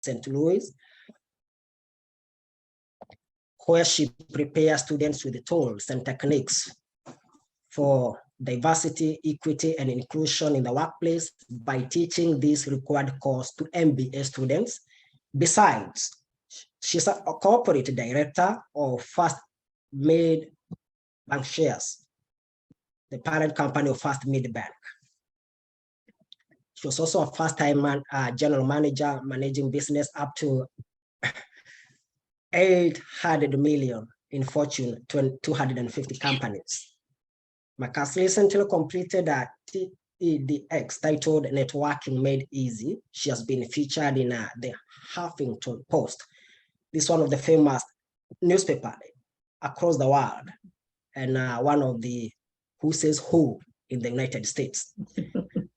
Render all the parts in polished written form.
St. Louis, where she prepares students with the tools and techniques for diversity, equity, and inclusion in the workplace by teaching this required course to MBA students. Besides, she's a corporate director of First Made Bank Shares, the parent company of First Made Bank. She was also a first-time general manager managing business up to 800 million in Fortune 250 companies. Marcus recently completed a TEDx titled Networking Made Easy. She has been featured in the Huffington Post. This is one of the famous newspapers across the world, and one of the who says who in the United States.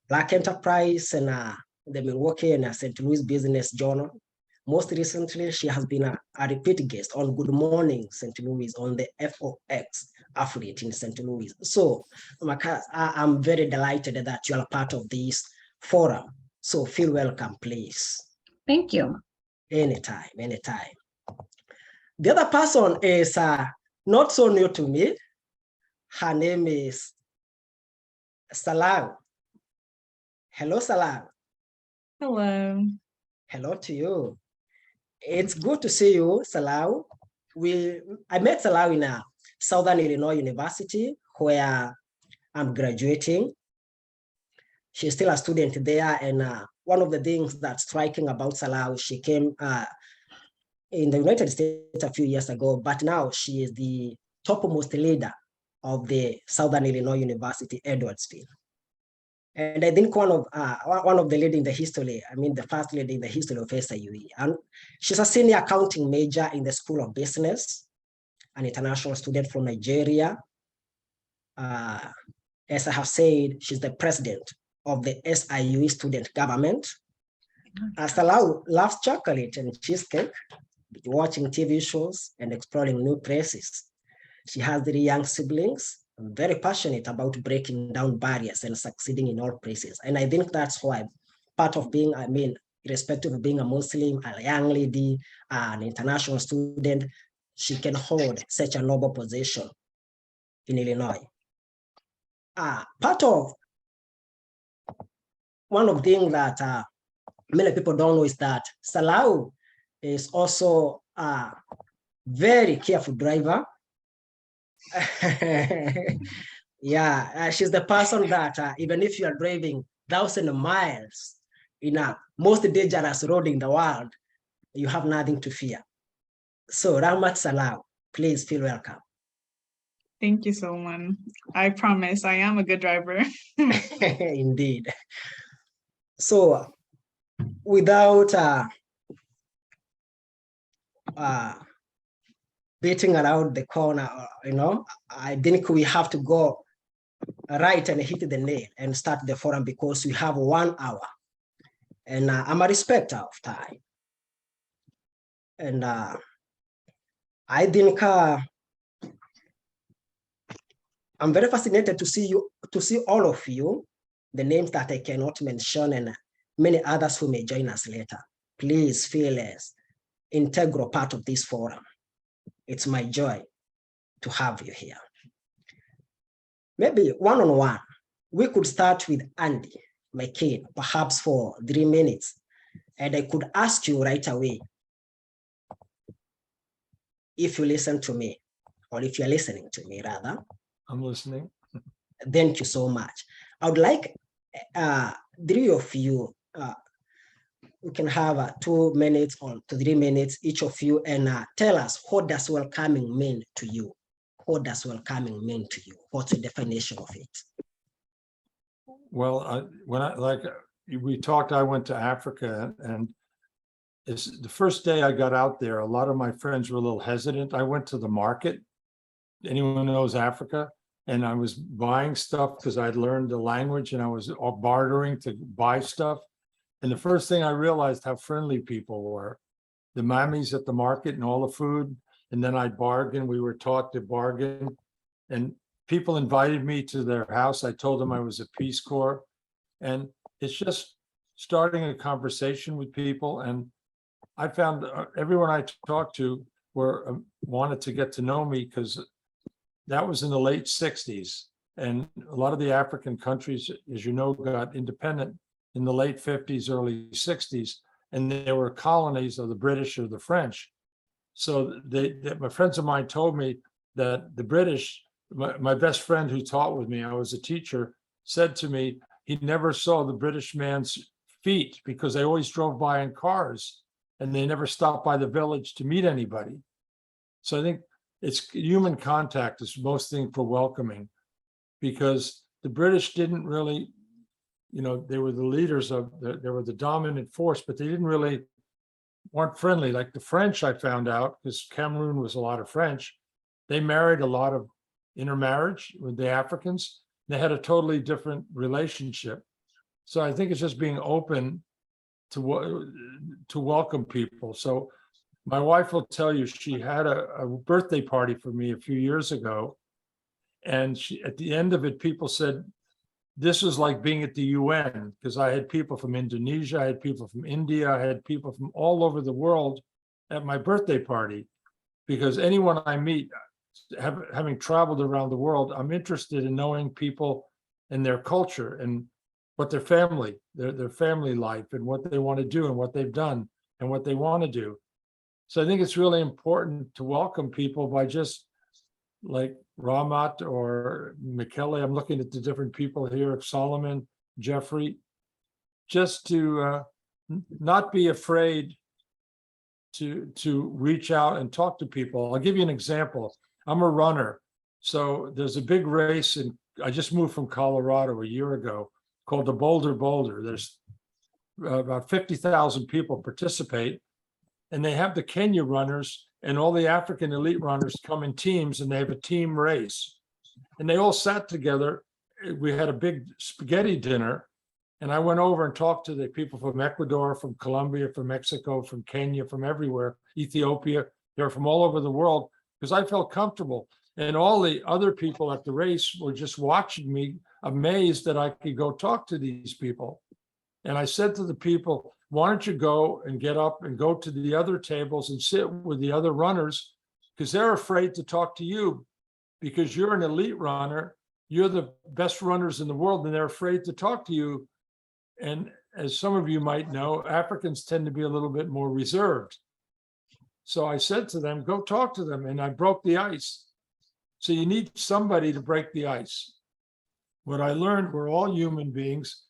Black Enterprise and the Milwaukee and St. Louis Business Journal. Most recently, she has been a repeat guest on Good Morning St. Louis on the FOX affiliate in St. Louis. So, Marcus, I'm very delighted that you are part of this forum. So feel welcome, please. Thank you. Anytime, anytime. The other person is not so new to me. Her name is Salau. Hello, Salau. Hello. Hello to you. It's good to see you, Salau. I met Salau in Southern Illinois University, where I'm graduating. She's still a student there, and one of the things that's striking about Salau, she came in the United States a few years ago, but now she is the topmost leader of the Southern Illinois University, Edwardsville. And I think one of the lead in the history, the first lead in the history of SIUE. And she's a senior accounting major in the School of Business, an international student from Nigeria. As I have said, she's the president of the SIUE student government. Salau loves chocolate and cheesecake, watching TV shows and exploring new places. She has 3 young siblings, very passionate about breaking down barriers and succeeding in all places. And I think that's why part of being, irrespective of being a Muslim, a young lady, an international student, she can hold such a noble position in Illinois. Part of one of the things that many people don't know is that Salau is also a very careful driver. Yeah, she's the person that even if you are driving 1,000 miles in a most dangerous road in the world, you have nothing to fear. So Rahmat, Salau, please feel welcome. Thank you so much. I promise I am a good driver. Indeed. So without beating around the corner, I think we have to go right and hit the nail and start the forum because we have 1 hour. And I'm a respecter of time. And I think I'm very fascinated to see all of you, the names that I cannot mention and many others who may join us later. Please feel as integral part of this forum. It's my joy to have you here. Maybe one-on-one, we could start with Andy McKean, perhaps for 3 minutes. And I could ask you right away, if you listen to me, or if you're listening to me rather. I'm listening. Thank you so much. I would like 3 of you, we can have 2 minutes or 3 minutes, each of you, and tell us, what does welcoming mean to you? What does welcoming mean to you? What's the definition of it? Well, we talked, I went to Africa, and it's the first day I got out there, a lot of my friends were a little hesitant. I went to the market. Anyone knows Africa? And I was buying stuff because I'd learned the language and I was bartering to buy stuff. And the first thing I realized how friendly people were. The mammies at the market and all the food. And then I'd bargain. We were taught to bargain. And people invited me to their house. I told them I was a Peace Corps. And it's just starting a conversation with people. And I found everyone I talked to wanted to get to know me because that was in the late 60s. And a lot of the African countries, as you know, got independent in the late 50s, early 60s, and they were colonies of the British or the French. So my friends of mine told me that the British, my best friend who taught with me, I was a teacher, said to me, he never saw the British man's feet because they always drove by in cars and they never stopped by the village to meet anybody. So I think it's human contact is most thing for welcoming, because the British didn't really, they were the leaders they were the dominant force, but they didn't really weren't friendly. Like the French, I found out, because Cameroon was a lot of French, they married a lot of intermarriage with the Africans. They had a totally different relationship. So I think it's just being open to welcome people. So my wife will tell you, she had a birthday party for me a few years ago. And at the end of it, people said, this was like being at the UN, because I had people from Indonesia, I had people from India, I had people from all over the world at my birthday party, because anyone I meet, having traveled around the world, I'm interested in knowing people and their culture and what their family life and what they want to do and what they've done and what they want to do. So I think it's really important to welcome people by just like Rahmat or Michele. I'm looking at the different people here, Solomon, Jeffrey, just to not be afraid to reach out and talk to people. I'll give you an example. I'm a runner. So there's a big race, and I just moved from Colorado a year ago, called the Boulder. There's about 50,000 people participate, and they have the Kenya runners and all the African elite runners come in teams, and they have a team race. And they all sat together. We had a big spaghetti dinner, and I went over and talked to the people from Ecuador, from Colombia, from Mexico, from Kenya, from everywhere, Ethiopia. They're from all over the world, because I felt comfortable. And all the other people at the race were just watching me, amazed that I could go talk to these people. And I said to the people, why don't you go and get up and go to the other tables and sit with the other runners, because they're afraid to talk to you, because you're an elite runner, you're the best runners in the world, and they're afraid to talk to you. And as some of you might know, Africans tend to be a little bit more reserved. So I said to them, go talk to them, and I broke the ice. So you need somebody to break the ice. What I learned, we're all human beings,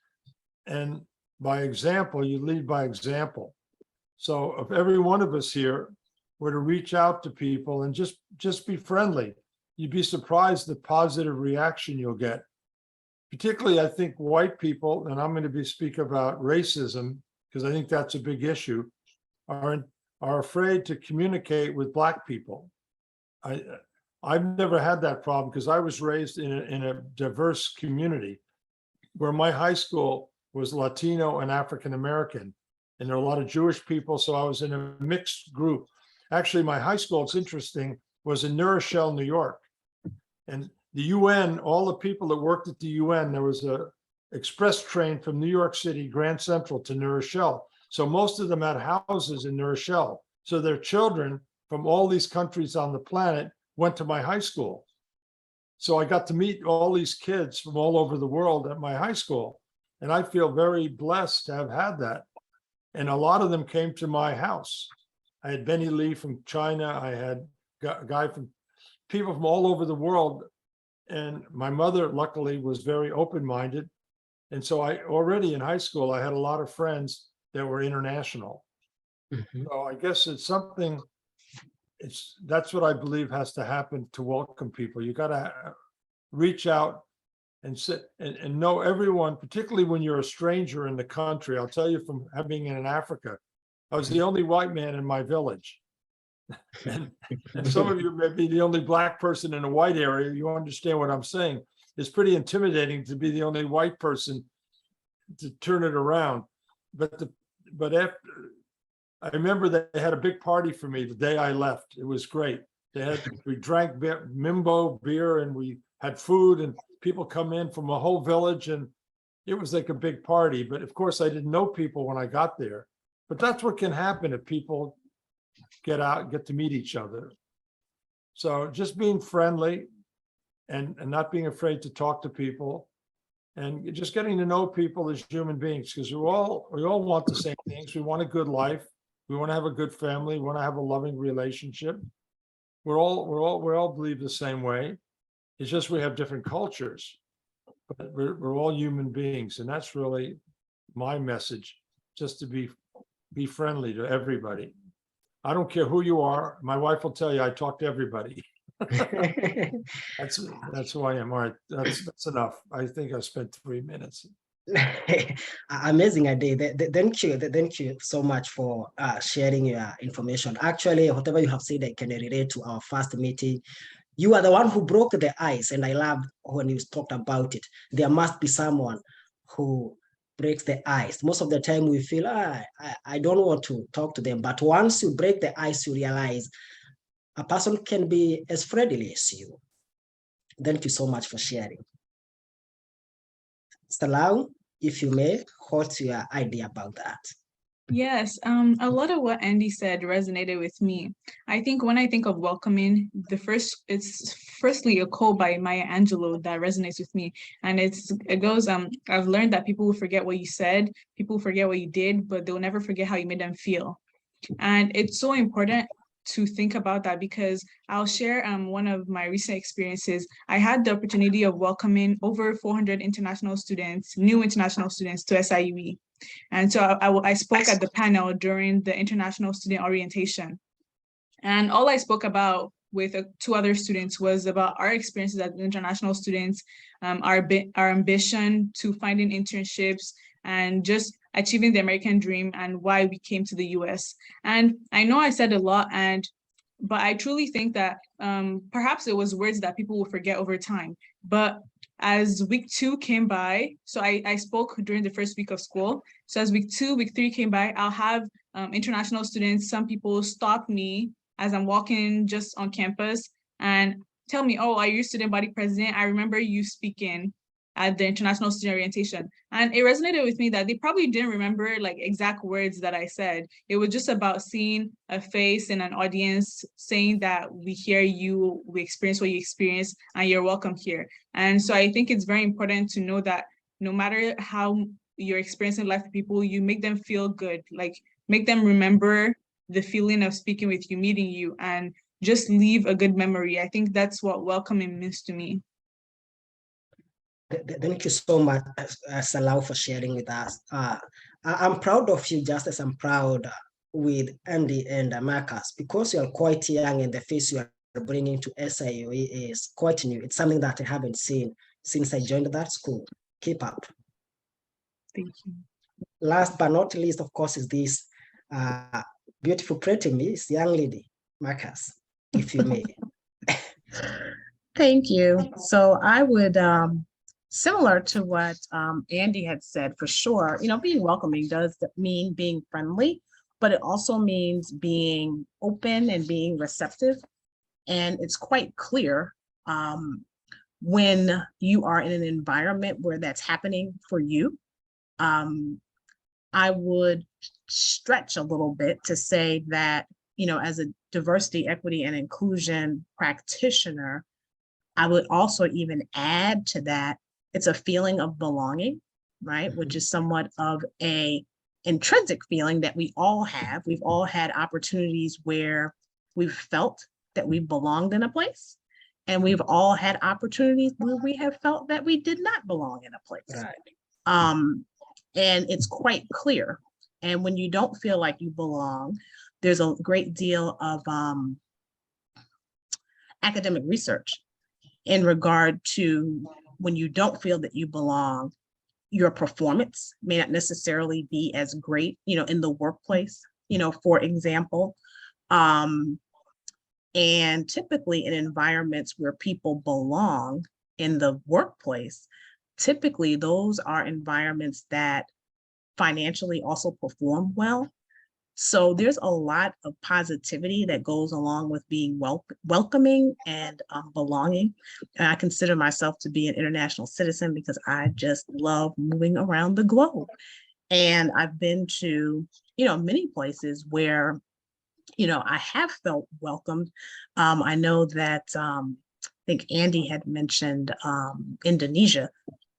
and by example, you lead by example. So if every one of us here were to reach out to people and just be friendly, you'd be surprised the positive reaction you'll get. Particularly, I think white people, and I'm going to speak about racism, because I think that's a big issue, are afraid to communicate with Black people. I've never had that problem, because I was raised in a diverse community where my high school was Latino and African American, and there are a lot of Jewish people, so I was in a mixed group. Actually, my high school, it's interesting, was in New Rochelle, New York. And the UN, all the people that worked at the UN, there was a express train from New York City, Grand Central, to New Rochelle. So most of them had houses in New Rochelle. So their children from all these countries on the planet went to my high school. So I got to meet all these kids from all over the world at my high school. And I feel very blessed to have had that. And a lot of them came to my house. I had Benny Lee from China. I had a guy from people from all over the world. And my mother, luckily, was very open-minded. And so I already in high school, I had a lot of friends that were international. Mm-hmm. So I guess it's something, that's what I believe has to happen to welcome people. You got to reach out and sit and know everyone, particularly when you're a stranger in the country. I'll tell you, from having been in Africa, I was the only white man in my village. And some of you may be the only Black person in a white area. You understand what I'm saying. It's pretty intimidating to be the only white person to turn it around. But after, I remember they had a big party for me the day I left. It was great. We drank Mimbo beer, and we had food, and people come in from a whole village, and it was like a big party. But of course, I didn't know people when I got there. But that's what can happen if people get to meet each other. So just being friendly and not being afraid to talk to people and just getting to know people as human beings, because we all want the same things. We want a good life. We want to have a good family. We want to have a loving relationship. We all believe the same way. It's just we have different cultures, but we're all human beings, and that's really my message. Just to be friendly to everybody. I don't care who you are. My wife will tell you I talk to everybody. That's who I am. All right, that's enough. I think I spent 3 minutes. Amazing idea. Thank you so much for sharing your information. Actually, whatever you have said, I can relate to our first meeting. You are the one who broke the ice, and I loved when you talked about it. There must be someone who breaks the ice. Most of the time we feel, I don't want to talk to them. But once you break the ice, you realize a person can be as friendly as you. Thank you so much for sharing. Salau, if you may, what's your idea about that? Yes, a lot of what Andy said resonated with me. I think when I think of welcoming, it's firstly a quote by Maya Angelou that resonates with me. And it goes, I've learned that people will forget what you said, people will forget what you did, but they'll never forget how you made them feel. And it's so important to think about that, because I'll share one of my recent experiences. I had the opportunity of welcoming over 400 new international students to SIUE. And so I spoke at the panel during the international student orientation. And all I spoke about with 2 other students was about our experiences as international students, our ambition to finding internships, and just achieving the American dream, and why we came to the US. And I know I said a lot, but I truly think that perhaps it was words that people will forget over time. But as week 2 came by, so I spoke during the first week of school. So as week 2, week 3 came by, I'll have international students, some people stop me as I'm walking just on campus and tell me, oh, are you student body president? I remember you speaking at the international student orientation. And it resonated with me that they probably didn't remember like exact words that I said. It was just about seeing a face in an audience saying that we hear you, we experience what you experience, and you're welcome here. And so I think it's very important to know that no matter how you're experiencing life with people, you make them feel good, like make them remember the feeling of speaking with you, meeting you, and just leave a good memory. I think that's what welcoming means to me. Thank you so much, Salau, for sharing with us. I'm proud of you, just as I'm proud with Andy and Marcus, because you are quite young and the face you are bringing to SIUE is quite new. It's something that I haven't seen since I joined that school. Keep up. Thank you. Last but not least, of course, is this beautiful, pretty Miss young lady, Marcus, if you may. Thank you. So I would, similar to what Andy had said, for sure, being welcoming does mean being friendly, but it also means being open and being receptive. And it's quite clear when you are in an environment where that's happening for you. I would stretch a little bit to say that, as a diversity, equity, and inclusion practitioner, I would also even add to that, it's a feeling of belonging, right? Mm-hmm. Which is somewhat of a intrinsic feeling that we all have. We've all had opportunities where we've felt that we belonged in a place, and we've all had opportunities where we have felt that we did not belong in a place. Right. And it's quite clear. And when you don't feel like you belong, there's a great deal of academic research in regard to when you don't feel that you belong, your performance may not necessarily be as great, in the workplace, for example. And typically in environments where people belong in the workplace, typically those are environments that financially also perform well. So there's a lot of positivity that goes along with being welcoming and belonging. And I consider myself to be an international citizen because I just love moving around the globe. And I've been to many places where, I have felt welcomed. I know that I think Andy had mentioned Indonesia,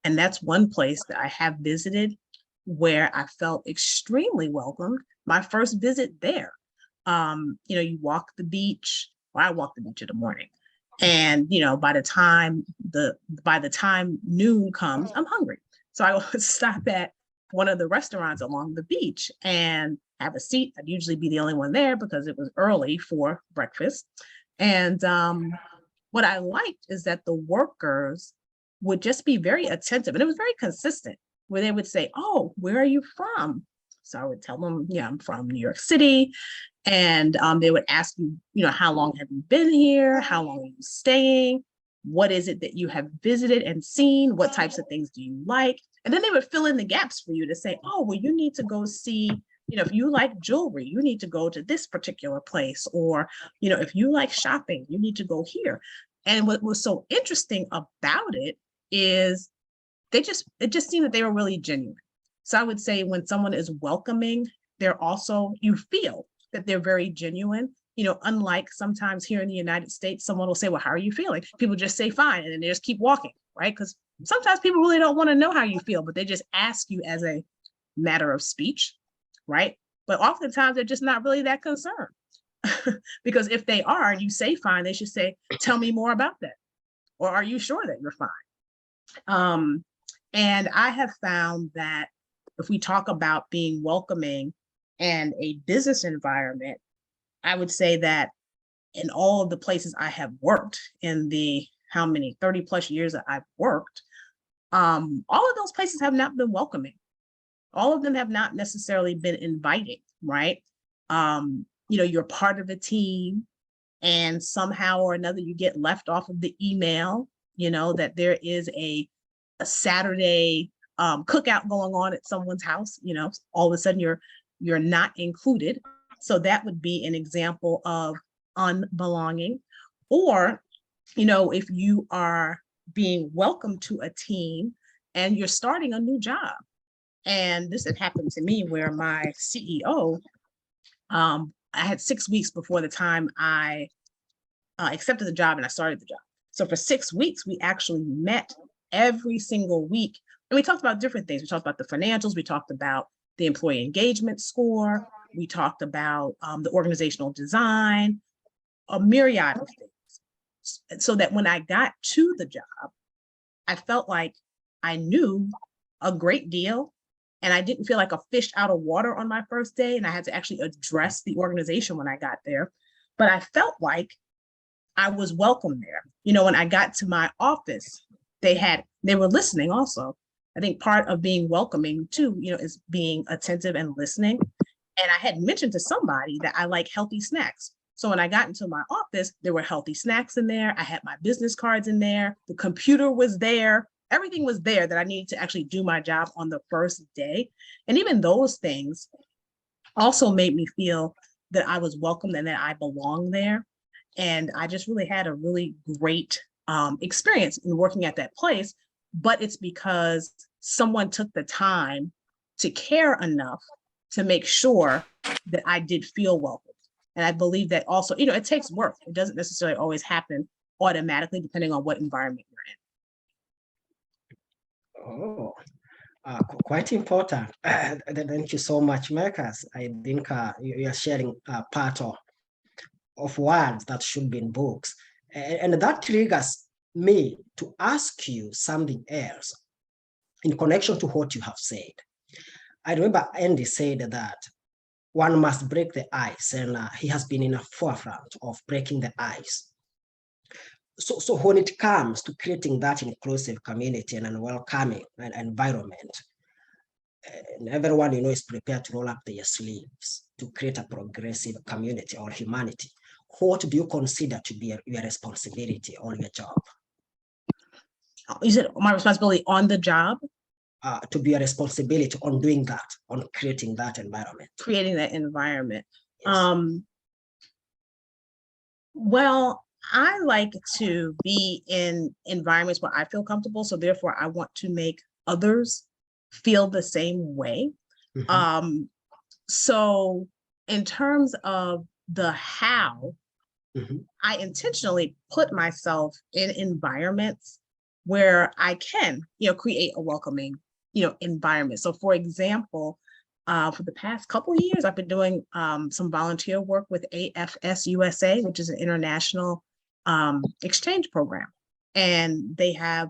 and that's one place that I have visited where I felt extremely welcomed. My first visit there, you walk the beach, or I walk the beach in the morning, and by the time noon comes, I'm hungry, so I would stop at one of the restaurants along the beach and have a seat. I'd usually be the only one there because it was early for breakfast. And what I liked is that the workers would just be very attentive, and it was very consistent, where they would say, "Oh, where are you from?" So I would tell them, "Yeah, I'm from New York City." And they would ask you, how long have you been here? How long are you staying? What is it that you have visited and seen? What types of things do you like? And then they would fill in the gaps for you to say, "Oh, well, you need to go see, if you like jewelry, you need to go to this particular place. Or, if you like shopping, you need to go here." And what was so interesting about it is it just seemed that they were really genuine. So I would say when someone is welcoming, you feel that they're very genuine. Unlike sometimes here in the United States, someone will say, "Well, how are you feeling?" People just say fine, and then they just keep walking, right? Because sometimes people really don't want to know how you feel, but they just ask you as a matter of speech, right? But oftentimes they're just not really that concerned. Because if they are, and you say fine, they should say, "Tell me more about that." Or, "Are you sure that you're fine?" And I have found that if we talk about being welcoming and a business environment, I would say that in all of the places I have worked, in the 30 plus years that I've worked, all of those places have not been welcoming. All of them have not necessarily been inviting, right? You're part of a team, and somehow or another you get left off of the email, that there is a Saturday cookout going on at someone's house. All of a sudden you're not included. So that would be an example of unbelonging. Or, if you are being welcomed to a team and you're starting a new job. And this had happened to me where my CEO, I had 6 weeks before the time I accepted the job and I started the job. So for 6 weeks, we actually met every single week. And we talked about different things. We talked about the financials. We talked about the employee engagement score. We talked about the organizational design, a myriad of things. So that when I got to the job, I felt like I knew a great deal, and I didn't feel like a fish out of water on my first day. And I had to actually address the organization when I got there. But I felt like I was welcome there. When I got to my office, they were listening also. I think part of being welcoming too, is being attentive and listening. And I had mentioned to somebody that I like healthy snacks. So when I got into my office, there were healthy snacks in there. I had my business cards in there. The computer was there. Everything was there that I needed to actually do my job on the first day. And even those things also made me feel that I was welcomed and that I belonged there. And I just really had a really great experience in working at that place. But it's because someone took the time to care enough to make sure that I did feel welcome. And I believe that also, it takes work. It doesn't necessarily always happen automatically, depending on what environment you're in. Oh, quite important. Thank you so much, Marcus. I think you are sharing part of words that should be in books. And that triggers me to ask you something else in connection to what you have said. I remember Andy said that one must break the ice, and he has been in the forefront of breaking the ice. So when it comes to creating that inclusive community and a welcoming environment, and everyone is prepared to roll up their sleeves to create a progressive community or humanity, what do you consider to be your responsibility or your job? Is it my responsibility on the job? To be a responsibility on doing that, on creating that environment. Creating that environment. Yes. Well, I like to be in environments where I feel comfortable. So therefore, I want to make others feel the same way. Mm-hmm. So in terms of the how, I intentionally put myself in environments where I can, create a welcoming, environment. So for example, for the past couple of years, I've been doing some volunteer work with AFS USA, which is an international exchange program. And they have,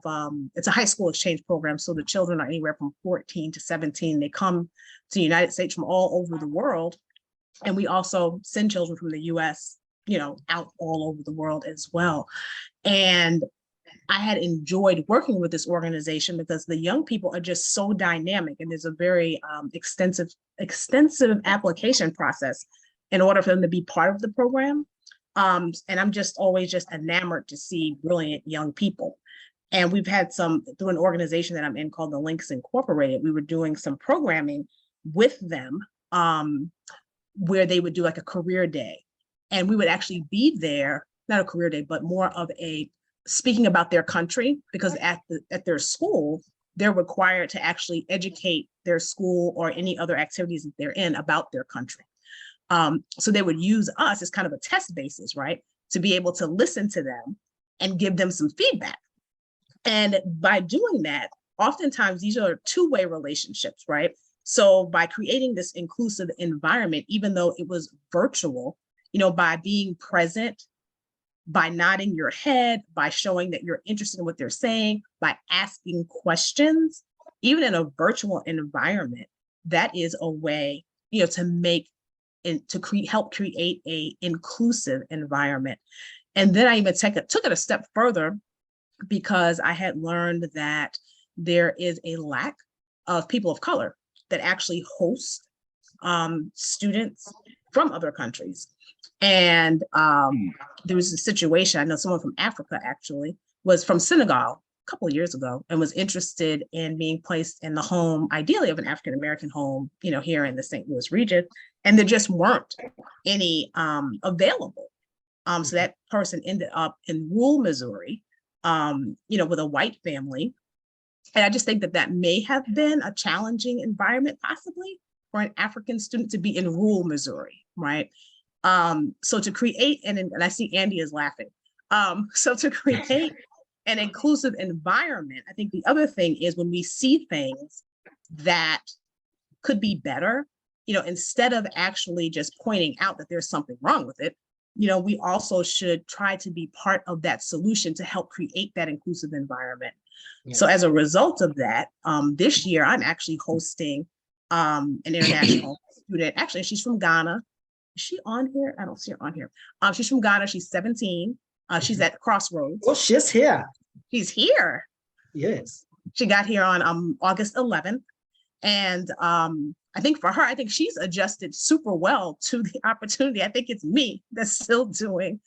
it's a high school exchange program. So the children are anywhere from 14 to 17. They come to the United States from all over the world. And we also send children from the US, out all over the world as well. And I had enjoyed working with this organization because the young people are just so dynamic, and there's a very extensive application process in order for them to be part of the program. And I'm just always just enamored to see brilliant young people. And we've had through an organization that I'm in called the Links Incorporated, we were doing some programming with them where they would do like a career day. And we would actually be there, not a career day, but more of a speaking about their country, because at their school, they're required to actually educate their school or any other activities that they're in about their country. So they would use us as kind of a test basis, right? To be able to listen to them and give them some feedback. And by doing that, oftentimes these are two-way relationships, right? So by creating this inclusive environment, even though it was virtual, by being present, by nodding your head, by showing that you're interested in what they're saying, by asking questions, even in a virtual environment, that is a way, to make and to help create a inclusive environment. And then I even took it a step further, because I had learned that there is a lack of people of color that actually host students from other countries. And there was a situation, I know someone from Africa actually was from Senegal a couple of years ago and was interested in being placed in the home, ideally of an African-American home, here in the St. Louis region. And there just weren't any available. So that person ended up in rural Missouri, with a white family. And I just think that may have been a challenging environment possibly for an African student to be in rural Missouri, right? So to create, and I see Andy is laughing. So to create an inclusive environment, I think the other thing is when we see things that could be better, instead of actually just pointing out that there's something wrong with it, we also should try to be part of that solution to help create that inclusive environment. Yes. So as a result of that, this year, I'm actually hosting an international student. Actually, she's from Ghana. Is she on here? I don't see her on here. She's from Ghana. She's 17. She's at Crossroads. Oh, she's here. She's here. Yes. She got here on August 11th. And I think for her, she's adjusted super well to the opportunity. I think it's me that's still doing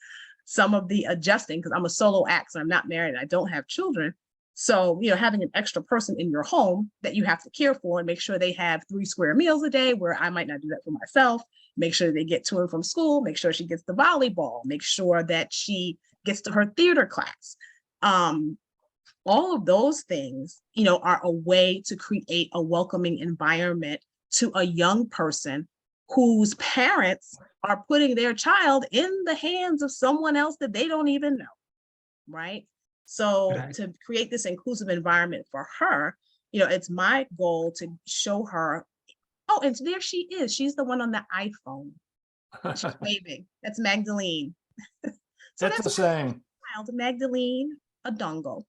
some of the adjusting, because I'm a solo act, so I'm not married. I don't have children. So, having an extra person in your home that you have to care for and make sure they have 3 square meals a day, where I might not do that for myself, make sure they get to and from school, make sure she gets the volleyball, make sure that she gets to her theater class. All of those things, are a way to create a welcoming environment to a young person whose parents are putting their child in the hands of someone else that they don't even know, right? So to create this inclusive environment for her, it's my goal to show her, oh, and there she is. She's the one on the iPhone. She's waving. That's Magdalene. So that's the saying. Child, Magdalene Adongo.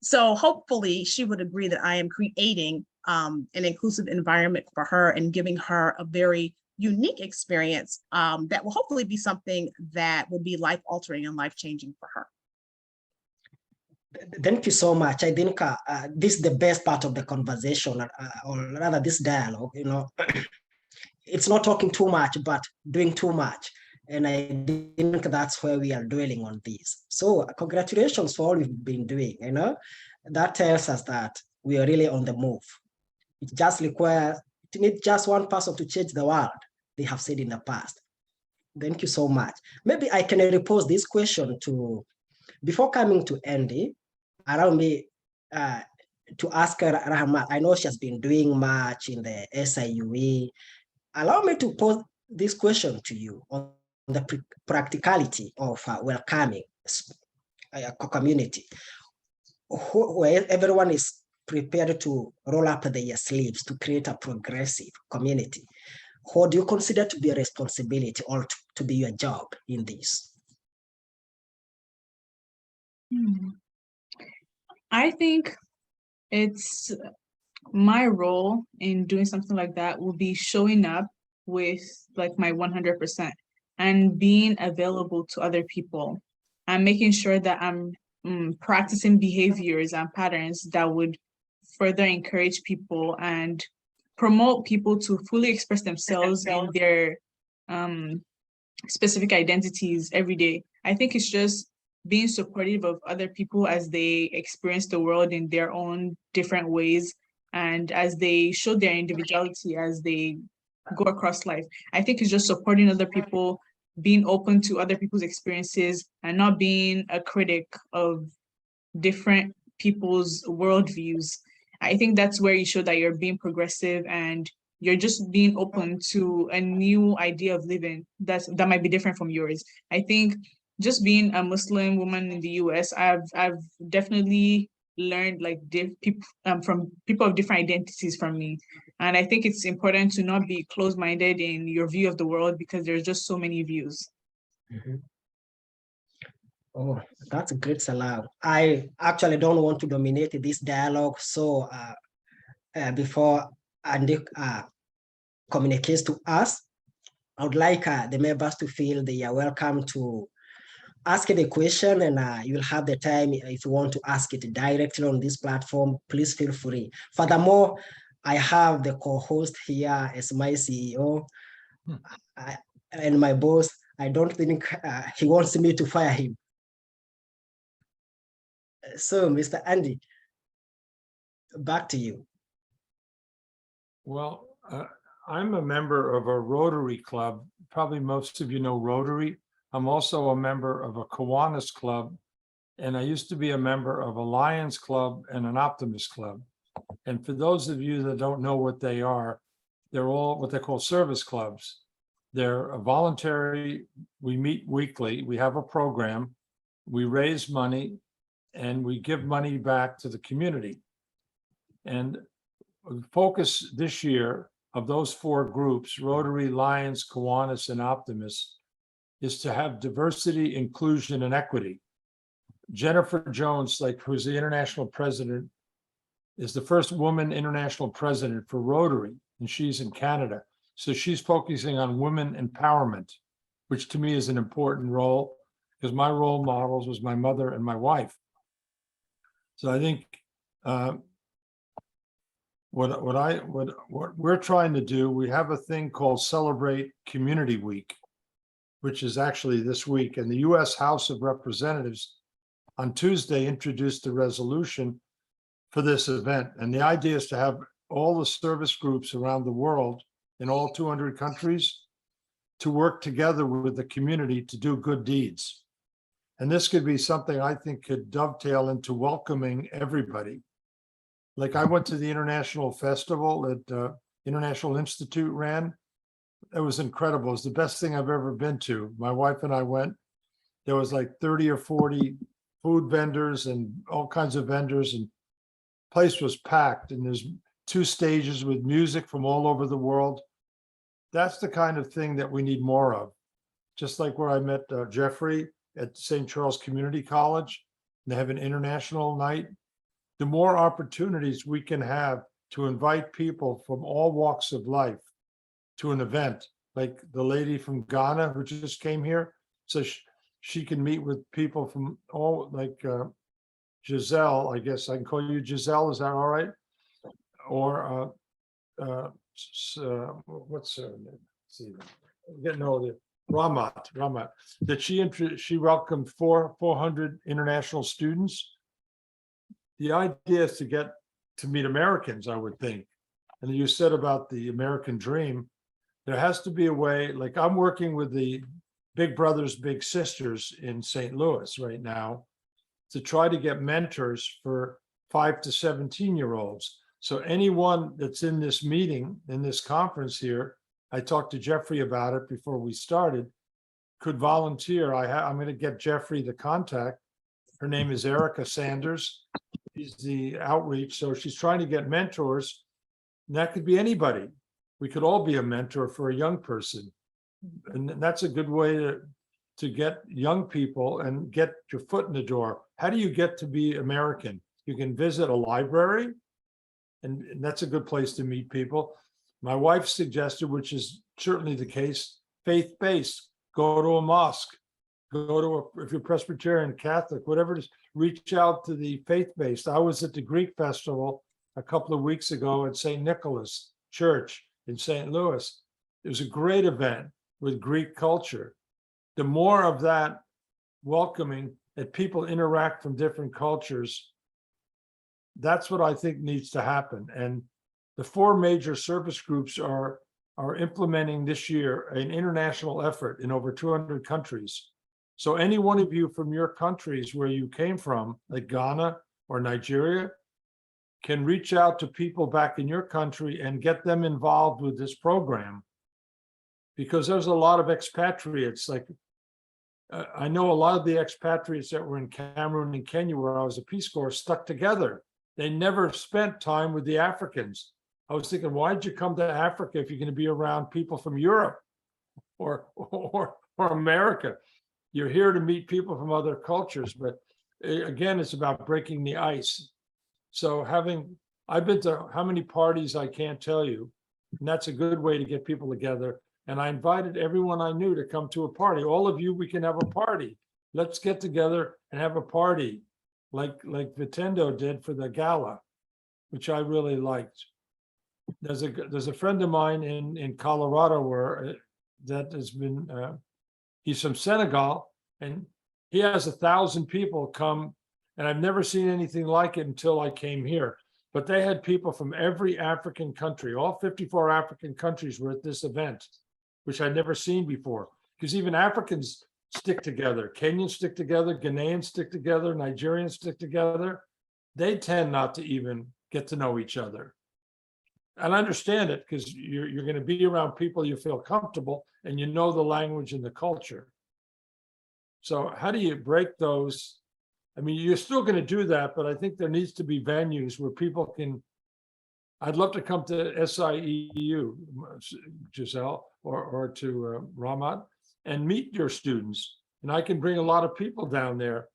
So hopefully she would agree that I am creating an inclusive environment for her and giving her a very unique experience that will hopefully be something that will be life-altering and life-changing for her. Thank you so much. I think this is the best part of the conversation, or rather this dialogue, it's not talking too much, but doing too much. And I think that's where we are dwelling on this. So congratulations for all you've been doing, that tells us that we are really on the move. It needs just one person to change the world, they have said in the past. Thank you so much. Maybe I can repose this question before coming to Andy, allow me, to ask Rahmat. I know she has been doing much in the SIUE. Allow me to pose this question to you on the practicality of welcoming a community where everyone is prepared to roll up their sleeves to create a progressive community. What do you consider to be a responsibility or to be your job in this? I think it's my role in doing something like that will be showing up with like my 100% and being available to other people and making sure that I'm practicing behaviors and patterns that would further encourage people and promote people to fully express themselves in their specific identities every day. I think it's just being supportive of other people as they experience the world in their own different ways and as they show their individuality as they go across life. I think it's just supporting other people, being open to other people's experiences and not being a critic of different people's worldviews. I think that's where you show that you're being progressive and you're just being open to a new idea of living that might be different from yours. I think just being a Muslim woman in the US, I've definitely learned like from people of different identities from me. And I think it's important to not be closed-minded in your view of the world because there's just so many views. Mm-hmm. Oh, that's a great, Salau. I actually don't want to dominate this dialogue. So before Andy communicates to us, I would like the members to feel they are welcome to ask the question, and you'll have the time if you want to ask it directly on this platform. Please feel free. Furthermore, I have the co-host here as my CEO and my boss. I don't think he wants me to fire him. So, Mr. Andy, back to you. Well, I'm a member of a Rotary Club. Probably most of you know Rotary. I'm also a member of a Kiwanis Club, and I used to be a member of a Lions Club and an Optimist Club. And for those of you that don't know what they are, they're all what they call service clubs. They're voluntary. We meet weekly. We have a program. We raise money, and we give money back to the community. And the focus this year of those four groups, Rotary, Lions, Kiwanis, and Optimists, is to have diversity, inclusion, and equity. Jennifer Jones, who's the international president, is the first woman international president for Rotary, and she's in Canada. So she's focusing on women empowerment, which to me is an important role because my role models was my mother and my wife. So I think what we're trying to do, we have a thing called Celebrate Community Week, which is actually this week. And the US House of Representatives on Tuesday introduced a resolution for this event. And the idea is to have all the service groups around the world in all 200 countries to work together with the community to do good deeds. And this could be something I think could dovetail into welcoming everybody. Like I went to the International Festival that International Institute ran. It was incredible. It was the best thing I've ever been to. My wife and I went. There was like 30 or 40 food vendors and all kinds of vendors, and the place was packed. And there's 2 stages with music from all over the world. That's the kind of thing that we need more of. Just like where I met Jeffrey at St. Charles Community College, they have an international night. The more opportunities we can have to invite people from all walks of life to an event, like the lady from Ghana who just came here, so she can meet with people from all, like Gisele, I guess I can call you Gisele, is that all right? Or what's her name? See, getting older. Rahmat, that she welcomed 400 international students. The idea is to get to meet Americans, I would think. And you said about the American dream, there has to be a way, like I'm working with the Big Brothers, Big Sisters in St. Louis right now to try to get mentors for 5 to 17-year-olds. So anyone that's in this meeting, in this conference here, I talked to Jeffrey about it before we started, could volunteer. I'm going to get Jeffrey the contact. Her name is Erica Sanders. She's the outreach. So she's trying to get mentors. And that could be anybody. We could all be a mentor for a young person. And that's a good way to get young people and get your foot in the door. How do you get to be American? You can visit a library, and that's a good place to meet people. My wife suggested, which is certainly the case, faith-based. Go to a mosque, if you're Presbyterian, Catholic, whatever it is, reach out to the faith-based. I was at the Greek festival a couple of weeks ago at St. Nicholas Church in St. Louis. It was a great event with Greek culture. The more of that welcoming, that people interact from different cultures, that's what I think needs to happen. And the 4 major service groups are implementing this year an international effort in over 200 countries. So any one of you from your countries where you came from, like Ghana or Nigeria, can reach out to people back in your country and get them involved with this program. Because there's a lot of expatriates, like I know a lot of the expatriates that were in Cameroon and Kenya, where I was a Peace Corps, stuck together. They never spent time with the Africans. I was thinking, why'd you come to Africa if you're going to be around people from Europe or America? You're here to meet people from other cultures, but again, it's about breaking the ice. So I've been to how many parties I can't tell you, and that's a good way to get people together. And I invited everyone I knew to come to a party. All of you, we can have a party. Let's get together and have a party like Vitendo did for the gala, which I really liked. There's a friend of mine in Colorado where that has been, he's from Senegal, and he has 1,000 people come, and I've never seen anything like it until I came here. But they had people from every African country, all 54 African countries were at this event, which I'd never seen before. Because even Africans stick together, Kenyans stick together, Ghanaians stick together, Nigerians stick together. They tend not to even get to know each other. And I understand it, because you're going to be around people you feel comfortable and you know the language and the culture. So how do you break those? I mean, you're still going to do that, but I think there needs to be venues where people can. I'd love to come to SIEU, Gisele, or to Rahmat, and meet your students. And I can bring a lot of people down there,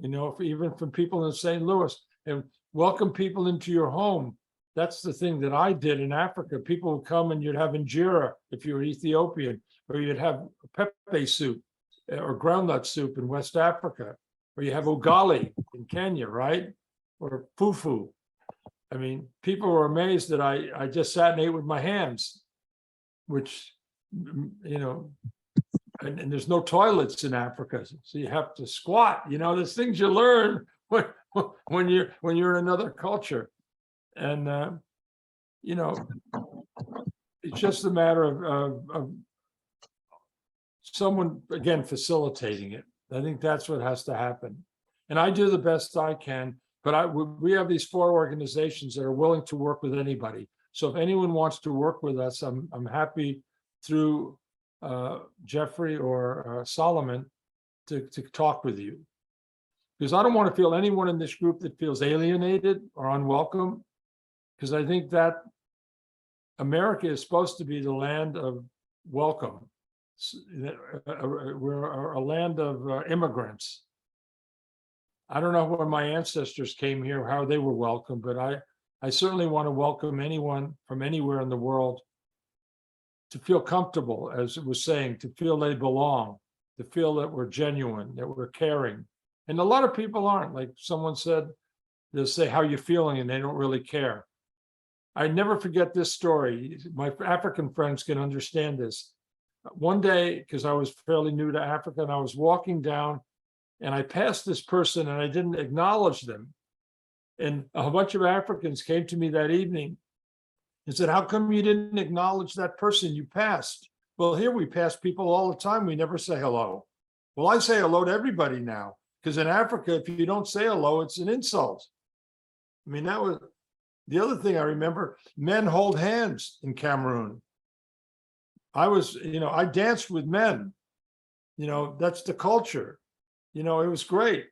even from people in St. Louis, and welcome people into your home. That's the thing that I did in Africa. People would come and you'd have injera if you're Ethiopian, or you'd have pepe soup or groundnut soup in West Africa, or you have ugali in Kenya, right? Or fufu. I mean, people were amazed that I just sat and ate with my hands, which, and there's no toilets in Africa, so you have to squat. There's things you learn when you're in another culture. And, it's just a matter of someone, again, facilitating it. I think that's what has to happen. And I do the best I can, but we have these 4 organizations that are willing to work with anybody. So if anyone wants to work with us, I'm happy through Jeffrey or Solomon to talk with you. Because I don't want to feel anyone in this group that feels alienated or unwelcome. Because I think that America is supposed to be the land of welcome. We're a land of immigrants. I don't know when my ancestors came here, how they were welcome, but I certainly want to welcome anyone from anywhere in the world to feel comfortable, as it was saying, to feel they belong, to feel that we're genuine, that we're caring. And a lot of people aren't. Like someone said, they'll say, how you feeling? And they don't really care. I never forget this story. My African friends can understand this. One day, because I was fairly new to Africa, and I was walking down and I passed this person and I didn't acknowledge them. And a bunch of Africans came to me that evening and said, how come you didn't acknowledge that person you passed? Well, here we pass people all the time. We never say hello. Well, I say hello to everybody now, because in Africa, if you don't say hello, it's an insult. I mean, that was the other thing I remember. Men hold hands in Cameroon. I danced with men. That's the culture. It was great.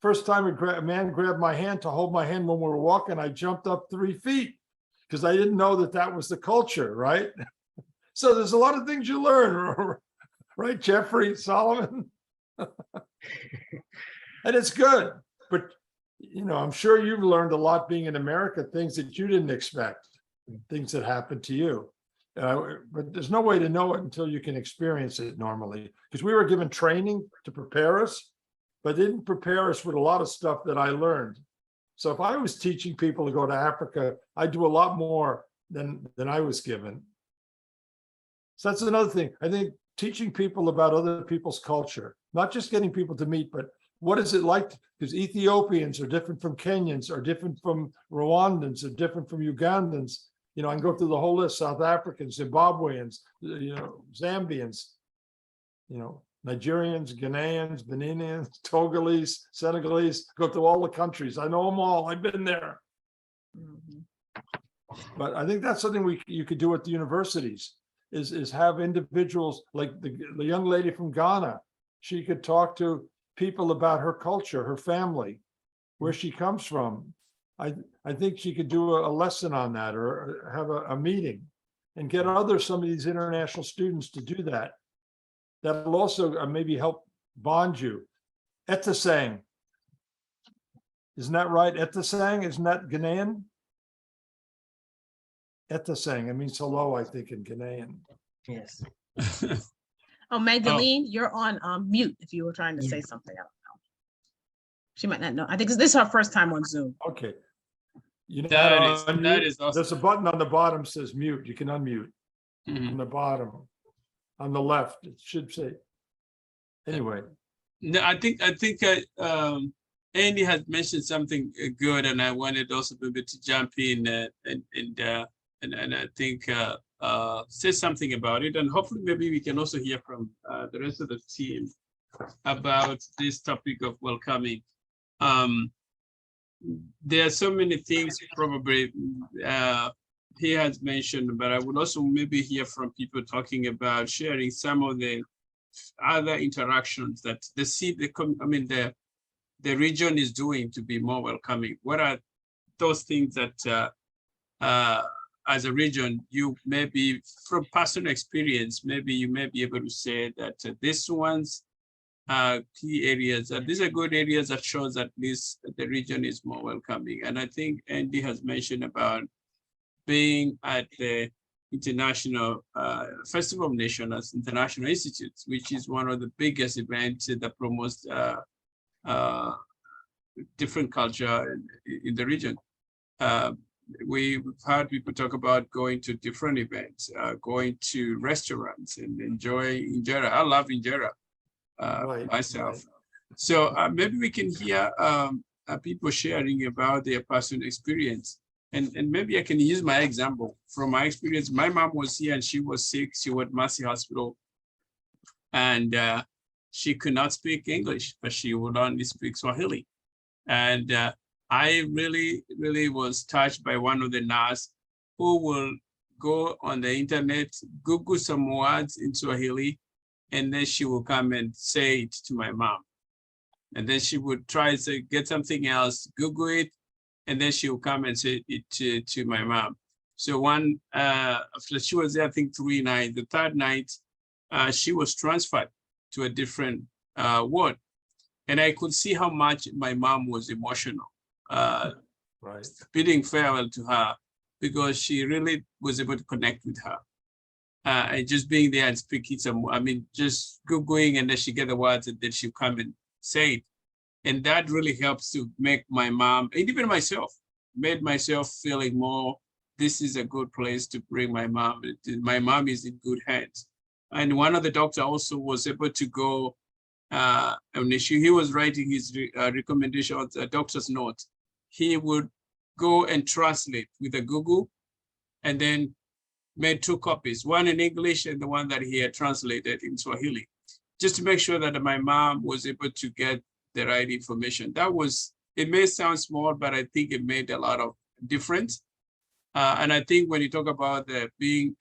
First time a man grabbed my hand to hold my hand when we were walking, I jumped up 3 feet because I didn't know that was the culture, right? So there's a lot of things you learn, right, Jeffrey, Solomon? And it's good. But, I'm sure you've learned a lot being in America, things that you didn't expect, things that happened to you. But there's no way to know it until you can experience it normally, because we were given training to prepare us, but they didn't prepare us with a lot of stuff that I learned. So if I was teaching people to go to Africa, I'd do a lot more than I was given. So that's another thing. I think teaching people about other people's culture, not just getting people to meet, but what is it like? Because Ethiopians are different from Kenyans, are different from Rwandans, are different from Ugandans. I can go through the whole list: South Africans, Zimbabweans, Zambians, Nigerians, Ghanaians, Beninins, Togolese, Senegalese, go through all the countries. I know them all. I've been there. But I think that's something you could do at the universities, is have individuals like the young lady from Ghana. She could talk to people about her culture, her family, where she comes from. I think she could do a lesson on that, or have a meeting and get some of these international students to do that. That'll also maybe help bond you. Etasang. Isn't that right? Etasang, isn't that Ghanaian? Etasang, it means hello, I think, in Ghanaian. Yes. Oh, Magdalene, you're on mute if you were trying to say Yeah. something. I don't know. She might not know. I think this is her first time on Zoom. Okay. You know That how is- to unmute? that is awesome. There's a button on the bottom says mute. You can unmute Mhm. on the bottom. On the left, it should say. Anyway, No, I think Andy has mentioned something good, and I wanted also maybe to jump in and I think say something about it, and hopefully maybe we can also hear from the rest of the team about this topic of welcoming. There are so many things probably he has mentioned, but I would also maybe hear from people talking about sharing some of the other interactions that the region is doing to be more welcoming. What are those things that as a region, you maybe from personal experience, maybe you may be able to say that this one's key areas, these are good areas that shows at least the region is more welcoming. And I think Andy has mentioned about being at the International Festival of Nations International Institutes, which is one of the biggest events that promotes different culture in the region. We've heard people talk about going to different events, going to restaurants and enjoy injera. I love injera myself. right. So maybe we can hear people sharing about their personal experience. And maybe I can use my example. From my experience, my mom was here and she was sick. She was at Mercy Hospital. And she could not speak English, but she would only speak Swahili. And I really, really was touched by one of the nurses who will go on the internet, Google some words in Swahili, and then she will come and say it to my mom. And then she would try to get something else, Google it, and then she will come and say it to my mom. So she was there, I think 3 nights. The third night, she was transferred to a different ward. And I could see how much my mom was emotional, Right. bidding farewell to her, because she really was able to connect with her. And just being there and speaking just Googling, and then she get the words and then she'll come and say it. And that really helps to make my mom, and even myself, made myself feeling more, this is a good place to bring my mom. My mom is in good hands. And one of the doctors also was able to go, he was writing his recommendations, a doctor's note. He would go and translate with a Google, and then made 2 copies, one in English and the one that he had translated in Swahili, just to make sure that my mom was able to get the right information. That was it may sound small, but I think it made a lot of difference. And I think when you talk about being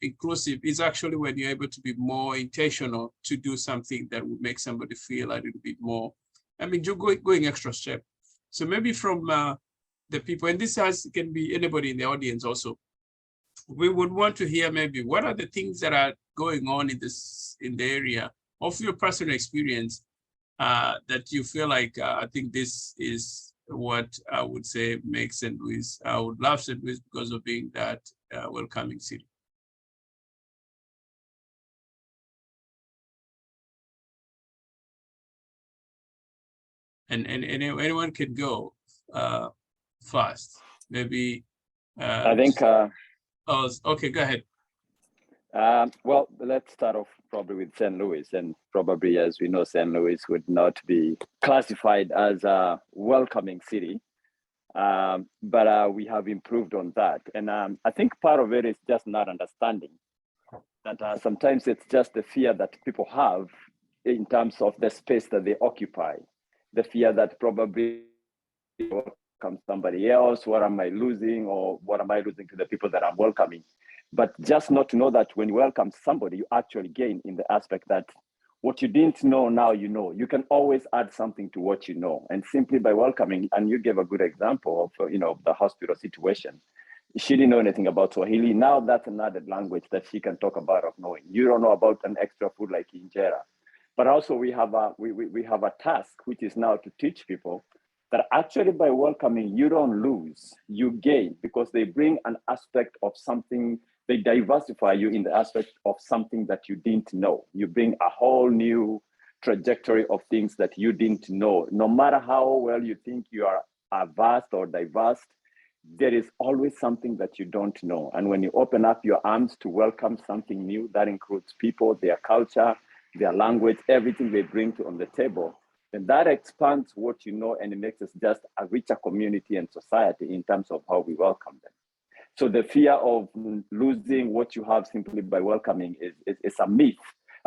inclusive, it's actually when you're able to be more intentional to do something that would make somebody feel a little bit more, I mean, you're going extra step. So maybe from the people, and this can be anybody in the audience also, we would want to hear maybe what are the things that are going on in the area of your personal experience that you feel like, I think this is what I would say makes St. Louis, I would love St. Louis because of being that welcoming city. And anyone can go first, maybe. I think. Oh, okay, go ahead. Well, let's start off probably with St. Louis, and probably, as we know, St. Louis would not be classified as a welcoming city, but we have improved on that. And I think part of it is just not understanding that sometimes it's just the fear that people have in terms of the space that they occupy, the fear that probably welcome somebody else, what am I losing, or what am I losing to the people that I'm welcoming? But just not to know that when you welcome somebody, you actually gain in the aspect that what you didn't know, now you know. You can always add something to what you know. And simply by welcoming, and you gave a good example of, the hospital situation. She didn't know anything about Swahili. Now that's another language that she can talk about of knowing. You don't know about an extra food like injera. But also we have a task, which is now to teach people that actually by welcoming, you don't lose, you gain, because they bring an aspect of something. They diversify you in the aspect of something that you didn't know. You bring a whole new trajectory of things that you didn't know. No matter how well you think you are vast or diverse, there is always something that you don't know. And when you open up your arms to welcome something new, that includes people, their culture, their language, everything they bring on the table, then that expands what you know, and it makes us just a richer community and society in terms of how we welcome them. So the fear of losing what you have simply by welcoming is a myth.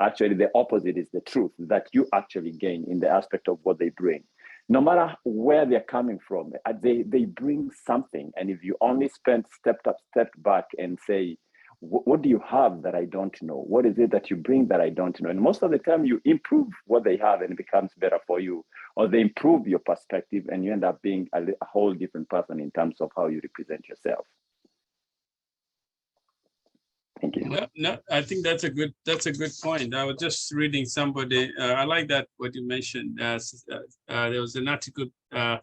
Actually, the opposite is the truth, that you actually gain in the aspect of what they bring. No matter where they're coming from, they bring something. And if you only step back and say, what do you have that I don't know? What is it that you bring that I don't know? And most of the time you improve what they have and it becomes better for you, or they improve your perspective and you end up being a whole different person in terms of how you represent yourself. Thank you. No, I think that's a good point. I was just reading somebody. I like that what you mentioned. There was an article that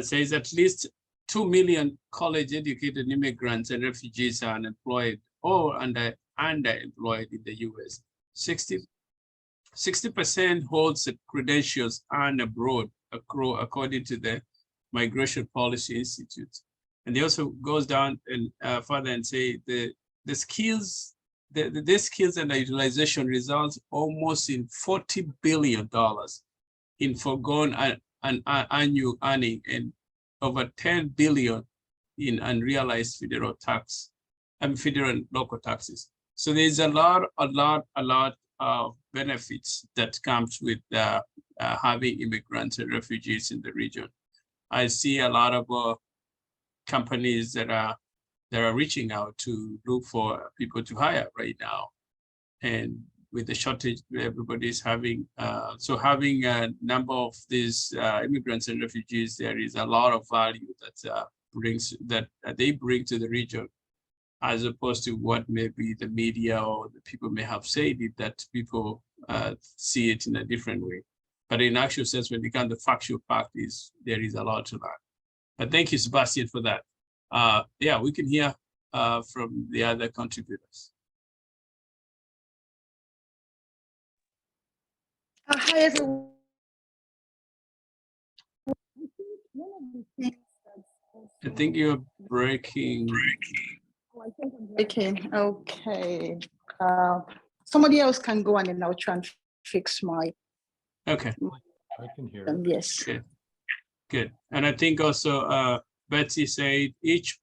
says at least 2 million college-educated immigrants and refugees are unemployed or underemployed in the U.S. 60% holds credentials earned abroad, according to the Migration Policy Institute. And they also goes down and further and say the skills, the skills and the utilization results almost in $40 billion in foregone annual earning and over 10 billion in unrealized federal tax and federal and local taxes. So there's a lot of benefits that comes with having immigrants and refugees in the region. I see a lot of companies that are reaching out to look for people to hire right now. And with the shortage everybody's having, so having a number of these immigrants and refugees, there is a lot of value that they bring to the region, as opposed to what maybe the media or the people may have said it, that people see it in a different way. But in actual sense, when it comes to factual fact, there is a lot to learn. But thank you, Sebastian, for that. Yeah, we can hear from the other contributors. Hi, everyone. I think you're breaking. Oh, I think I'm breaking. Okay. Somebody else can go and then I'll try and fix my. Okay. I can hear. Yes. Good. And I think also Betsy said each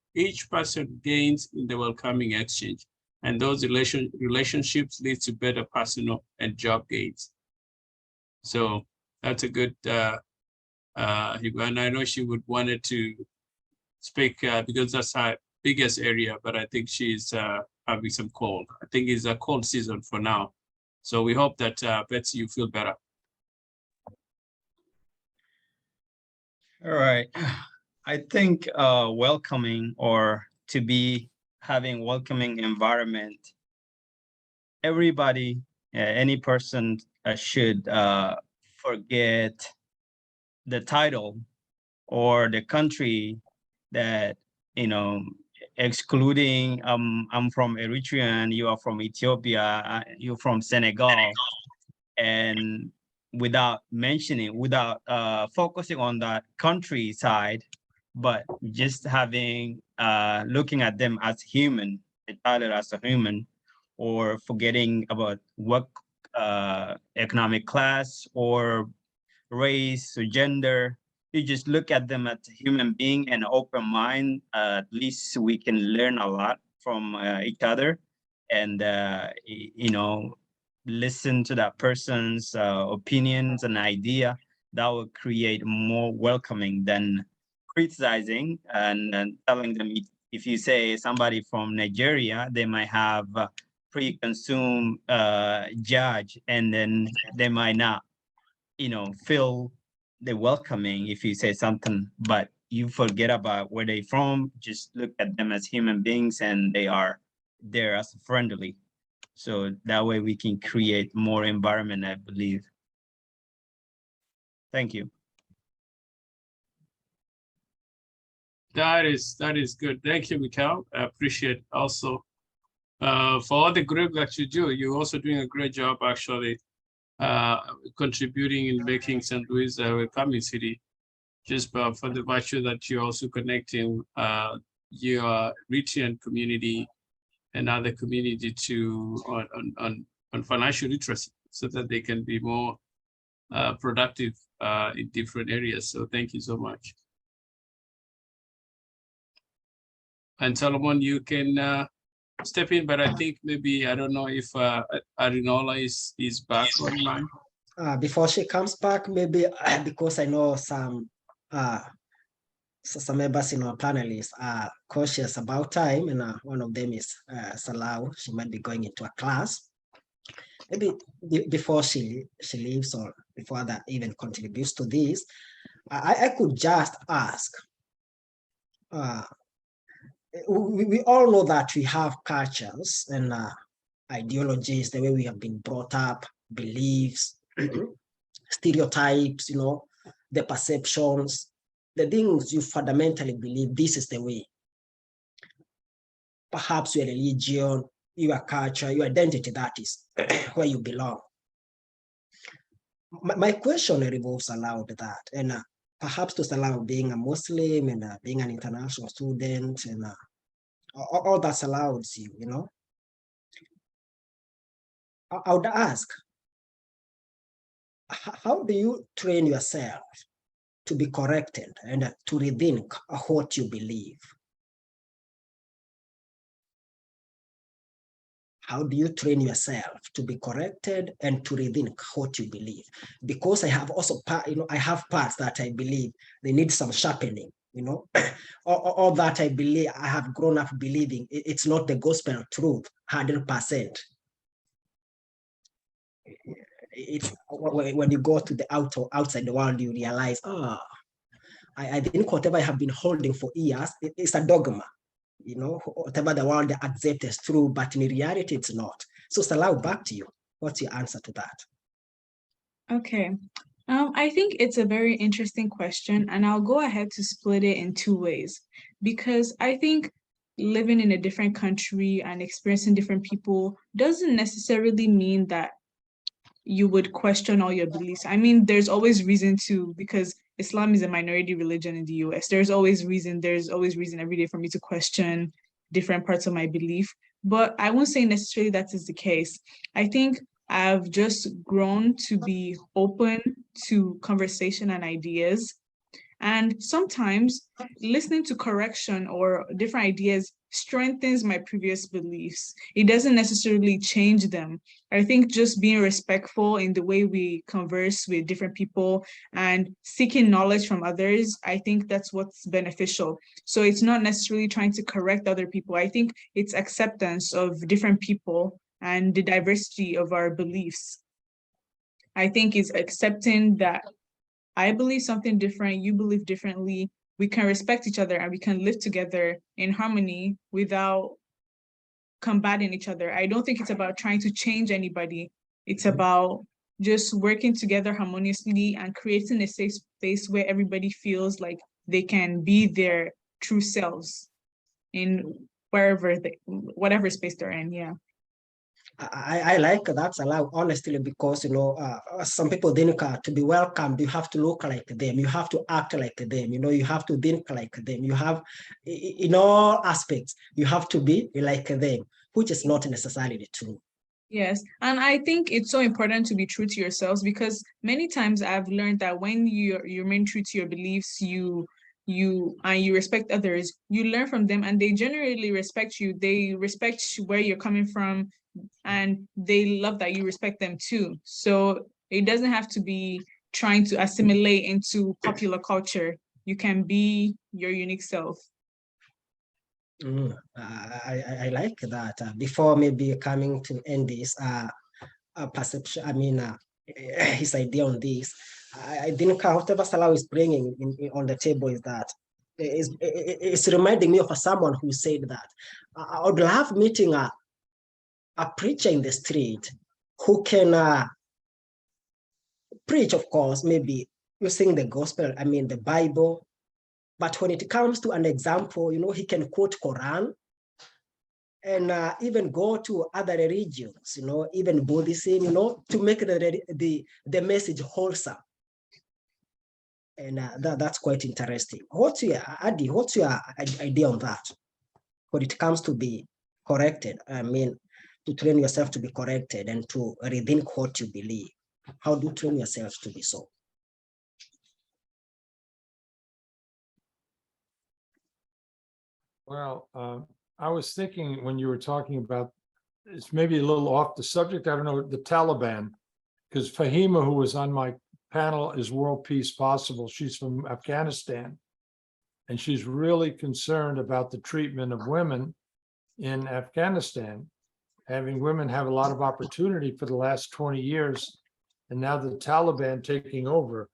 person gains in the welcoming exchange, and those relationships lead to better personal and job gains. So that's a good And I know she would wanted to speak because that's her biggest area, but I think she's having some cold. I think it's a cold season for now. So we hope that Betsy, you feel better. All right. I think welcoming, or to be having welcoming environment, everybody, any person should forget the title or the country that, you know, excluding I'm from Eritrea and you are from Ethiopia, you're from Senegal, and without mentioning, without focusing on that country side, but just having looking at them as human, the title as a human, or forgetting about what economic class or race or gender. You just look at them as a human being and open mind. At least we can learn a lot from each other, and you know, listen to that person's opinions and idea. That will create more welcoming than criticizing and telling them. If you say somebody from Nigeria, they might have pre-consumed judge, and then they might not, you know, feel the welcoming if you say something, but you forget about where they from. Just look at them as human beings, and they are there as friendly. So that way we can create more environment, I believe. Thank you. That is good. Thank you, Mikhail. I appreciate also for all the great that you do. You're also doing a great job, actually, contributing in making St. Louis a welcoming city, just for the virtue that you're also connecting your Eritrean community and other community to on financial literacy, so that they can be more productive in different areas. So thank you so much. And Solomon, you can step in, but I think maybe, I don't know if Arinola is back online. Before she comes back, maybe because I know some members in our panelists are cautious about time, and one of them is Salau. She might be going into a class. Maybe before she leaves, or before that even contributes to this, I could just ask. We all know that we have cultures and ideologies, the way we have been brought up, beliefs, stereotypes, you know, the perceptions, the things you fundamentally believe this is the way. Perhaps your religion, your culture, your identity, that is where you belong. My question revolves around that, and perhaps to allow being a Muslim and being an international student and all that allows you, you know. I would ask, how do you train yourself to be corrected and to rethink what you believe? How do you train yourself to be corrected and to rethink what you believe? Because I have also, I have parts that I believe they need some sharpening, you know, all that I believe, I have grown up believing it's not the gospel truth, 100%. It's when you go to the outside the world, you realize, I think whatever I have been holding for years, it's a dogma. You know, whatever the world accepts is true, but in reality, it's not. So Salau, back to you. What's your answer to that? Okay. I think it's a very interesting question, and I'll go ahead to split it in two ways, because I think living in a different country and experiencing different people doesn't necessarily mean that you would question all your beliefs. I mean, there's always reason to, because Islam is a minority religion in the US. There's always reason every day for me to question different parts of my belief. But I won't say necessarily that is the case. I think I've just grown to be open to conversation and ideas. And sometimes listening to correction or different ideas strengthens my previous beliefs. It doesn't necessarily change them. I think just being respectful in the way we converse with different people and seeking knowledge from others, I think that's what's beneficial. So it's not necessarily trying to correct other people. I think it's acceptance of different people and the diversity of our beliefs. I think it's accepting that I believe something different, you believe differently. We can respect each other and we can live together in harmony without combating each other. I don't think it's about trying to change anybody. It's about just working together harmoniously and creating a safe space where everybody feels like they can be their true selves in whatever space they're in. Yeah. I like that, Salau, honestly, because, you know, some people think to be welcomed, you have to look like them, you have to act like them, you know, you have to think like them, you have, in all aspects, you have to be like them, which is not necessarily true. Yes, and I think it's so important to be true to yourselves, because many times I've learned that when you remain true to your beliefs, you respect others, you learn from them, and they generally respect you. They respect where you're coming from, and they love that you respect them too. So it doesn't have to be trying to assimilate into popular culture. You can be your unique self. I like that. Before maybe coming to end this perception, I mean, his idea on this, I think whatever Salau is bringing on the table is that it's reminding me of someone who said that I would love meeting a preacher in the street who can preach, of course, maybe using the gospel, I mean the Bible, but when it comes to an example, you know, he can quote Quran and even go to other religions, you know, even Buddhism, you know, to make the message wholesome. And that's quite interesting. What's your idea on that? When it comes to be corrected, I mean, to train yourself to be corrected and to rethink what you believe. How do you train yourself to be so? Well, I was thinking when you were talking about, it's maybe a little off the subject, I don't know, the Taliban, because Fahima, who was on my panel, is World Peace Possible. She's from Afghanistan, and she's really concerned about the treatment of women in Afghanistan, having women have a lot of opportunity for the last 20 years, and now the Taliban taking over.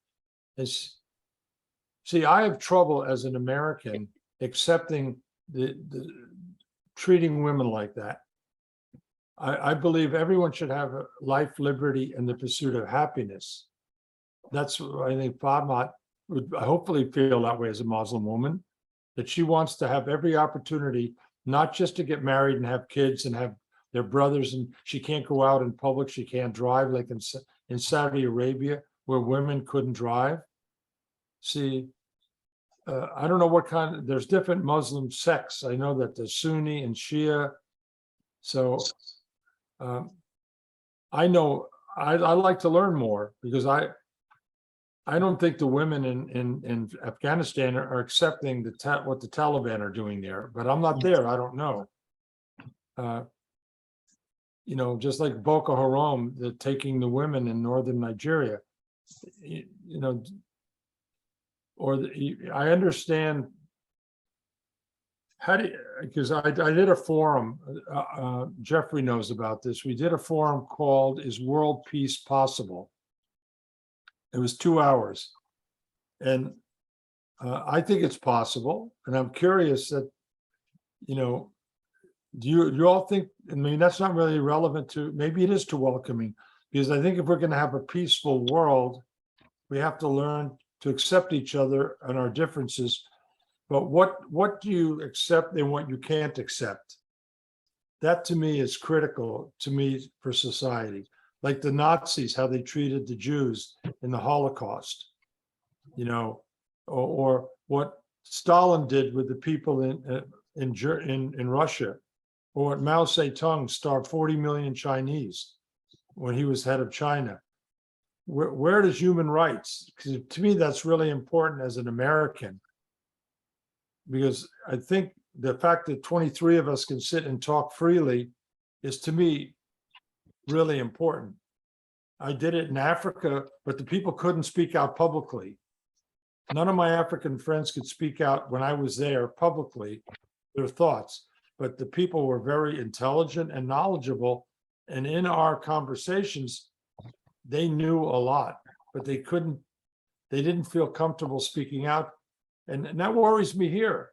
See, I have trouble as an American accepting the treating women like that. I believe everyone should have a life, liberty, and the pursuit of happiness. That's what I think Rahmat would hopefully feel that way as a Muslim woman, that she wants to have every opportunity, not just to get married and have kids and have their brothers, and she can't go out in public, she can't drive like in Saudi Arabia, where women couldn't drive. See, I don't know what kind, there's different Muslim sects. I know that there's Sunni and Shia. So I know I like to learn more, because I don't think the women in Afghanistan are accepting what the Taliban are doing there, but I'm not there, I don't know. You know, just like Boko Haram, they're taking the women in northern Nigeria, you know, I understand how do you, because I did a forum, Jeffrey knows about this. We did a forum called "Is World Peace Possible?" It was 2 hours, and I think it's possible. And I'm curious that, you know, do you all think? I mean, that's not really relevant to. Maybe it is too welcoming, because I think if we're going to have a peaceful world, we have to learn to accept each other and our differences. But what do you accept and what you can't accept? That to me is critical to me for society. Like the Nazis, how they treated the Jews in the Holocaust, you know, or what Stalin did with the people in Russia, or what Mao Zedong starved 40 million Chinese when he was head of China. Where does human rights? Because to me, that's really important as an American, because I think the fact that 23 of us can sit and talk freely is, to me, really important. I did it in Africa, but the people couldn't speak out publicly. None of my African friends could speak out when I was there publicly, their thoughts, but the people were very intelligent and knowledgeable. And in our conversations, they knew a lot, but they didn't feel comfortable speaking out. And that worries me here.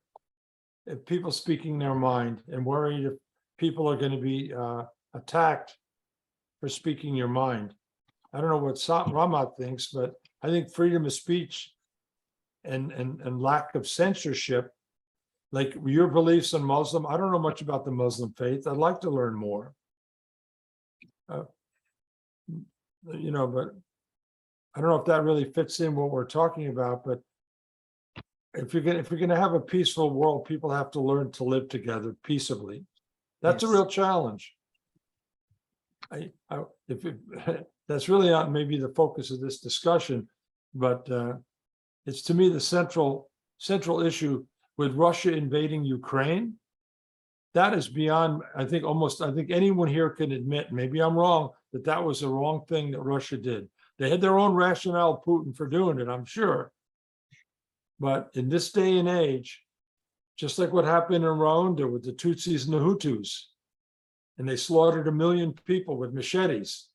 If people speaking their mind, and worried if people are going to be attacked for speaking your mind. I don't know what Rahmat thinks, but I think freedom of speech and lack of censorship, like your beliefs on Muslim, I don't know much about the Muslim faith. I'd like to learn more. You know, but I don't know if that really fits in what we're talking about, but if you're going to have a peaceful world, people have to learn to live together peaceably. That's a real challenge. That's really not maybe the focus of this discussion, but it's, to me, the central issue with Russia invading Ukraine. That is beyond, I think anyone here can admit, maybe I'm wrong, that was the wrong thing that Russia did. They had their own rationale, Putin, for doing it, I'm sure. But in this day and age, just like what happened in Rwanda with the Tutsis and the Hutus, and they slaughtered 1 million people with machetes,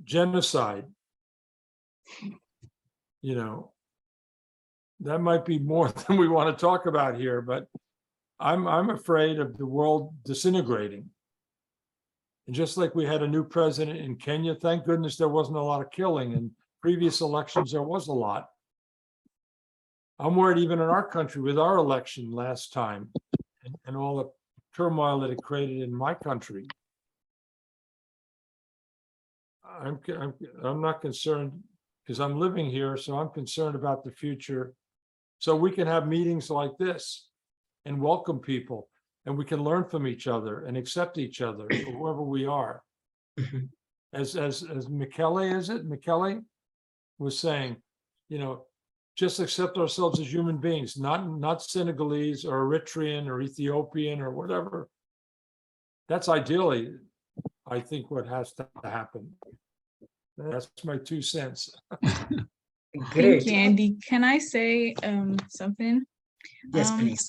genocide, you know, that might be more than we want to talk about here, but I'm afraid of the world disintegrating. And just like we had a new president in Kenya, thank goodness there wasn't a lot of killing. In previous elections, there was a lot. I'm worried even in our country with our election last time and all the turmoil that it created in my country. I'm not concerned because I'm living here, so I'm concerned about the future. So we can have meetings like this and welcome people, and we can learn from each other and accept each other for whoever we are. As Michele was saying, you know, just accept ourselves as human beings, not Senegalese or Eritrean or Ethiopian or whatever. That's ideally, I think, what has to happen. That's my 2 cents. Thank you, Andy. Can I say something? Yes, please.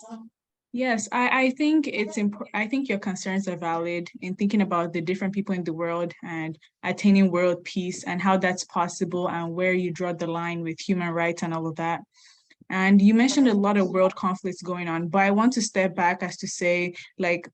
Yes, I think it's important. I think your concerns are valid in thinking about the different people in the world and attaining world peace and how that's possible and where you draw the line with human rights and all of that. And you mentioned a lot of world conflicts going on, but I want to step back as to say, like,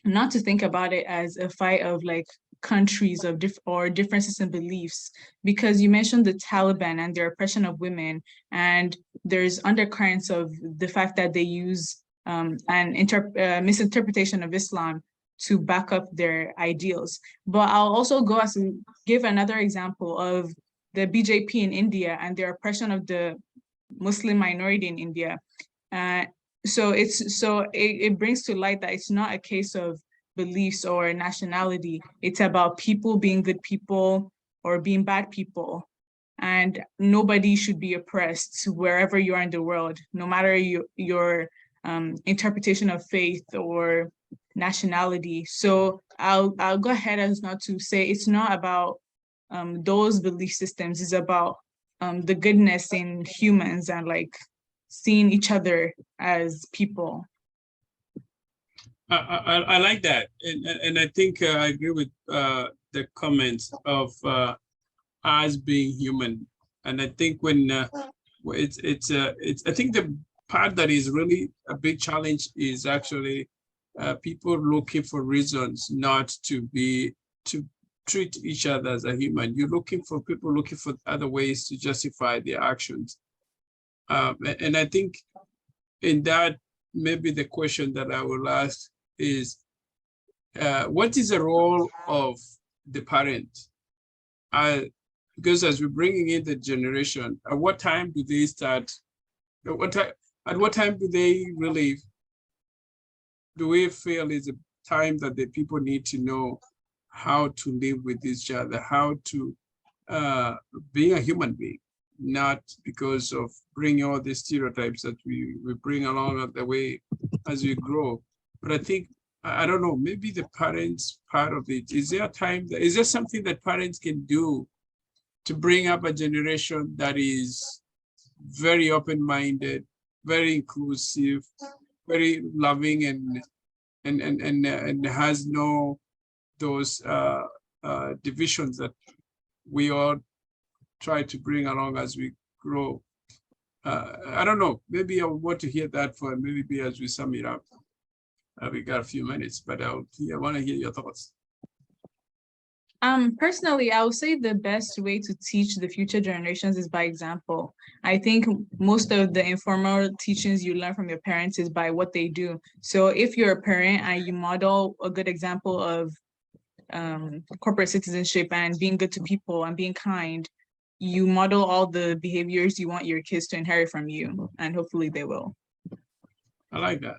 not to think about it as a fight of like countries of differences in beliefs, because you mentioned the Taliban and their oppression of women, and there's undercurrents of the fact that they use an misinterpretation of Islam to back up their ideals. But I'll also go as to give another example of the BJP in India and their oppression of the Muslim minority in India. So it brings to light that it's not a case of beliefs or nationality. It's about people being good people or being bad people. And nobody should be oppressed wherever you are in the world, no matter your interpretation of faith or nationality. So I'll go ahead as not to say it's not about those belief systems. It's about the goodness in humans and like seeing each other as people. I like that, and I think I agree with the comments of us being human. And I think when I think the part that is really a big challenge is actually people looking for reasons not to treat each other as a human. You're looking for people looking for other ways to justify their actions. And I think in that, maybe the question that I will ask is, what is the role of the parent? Because as we're bringing in the generation, at what time do they start? At what time do they really, do we feel is a time that the people need to know how to live with each other, how to be a human being? not because of bringing all these stereotypes that we bring along the way as we grow. But I think, I don't know, maybe the parents part of it. Is there a time that, is there something that parents can do to bring up a generation that is very open-minded, very inclusive, very loving, and has no those divisions that we all try to bring along as we grow? I don't know, maybe I want to hear that for maybe as we sum it up. We got a few minutes, but I want to hear your thoughts. Personally, I would say the best way to teach the future generations is by example. I think most of the informal teachings you learn from your parents is by what they do. So if you're a parent and you model a good example of corporate citizenship and being good to people and being kind, you model all the behaviors you want your kids to inherit from you, and hopefully they will. I like that.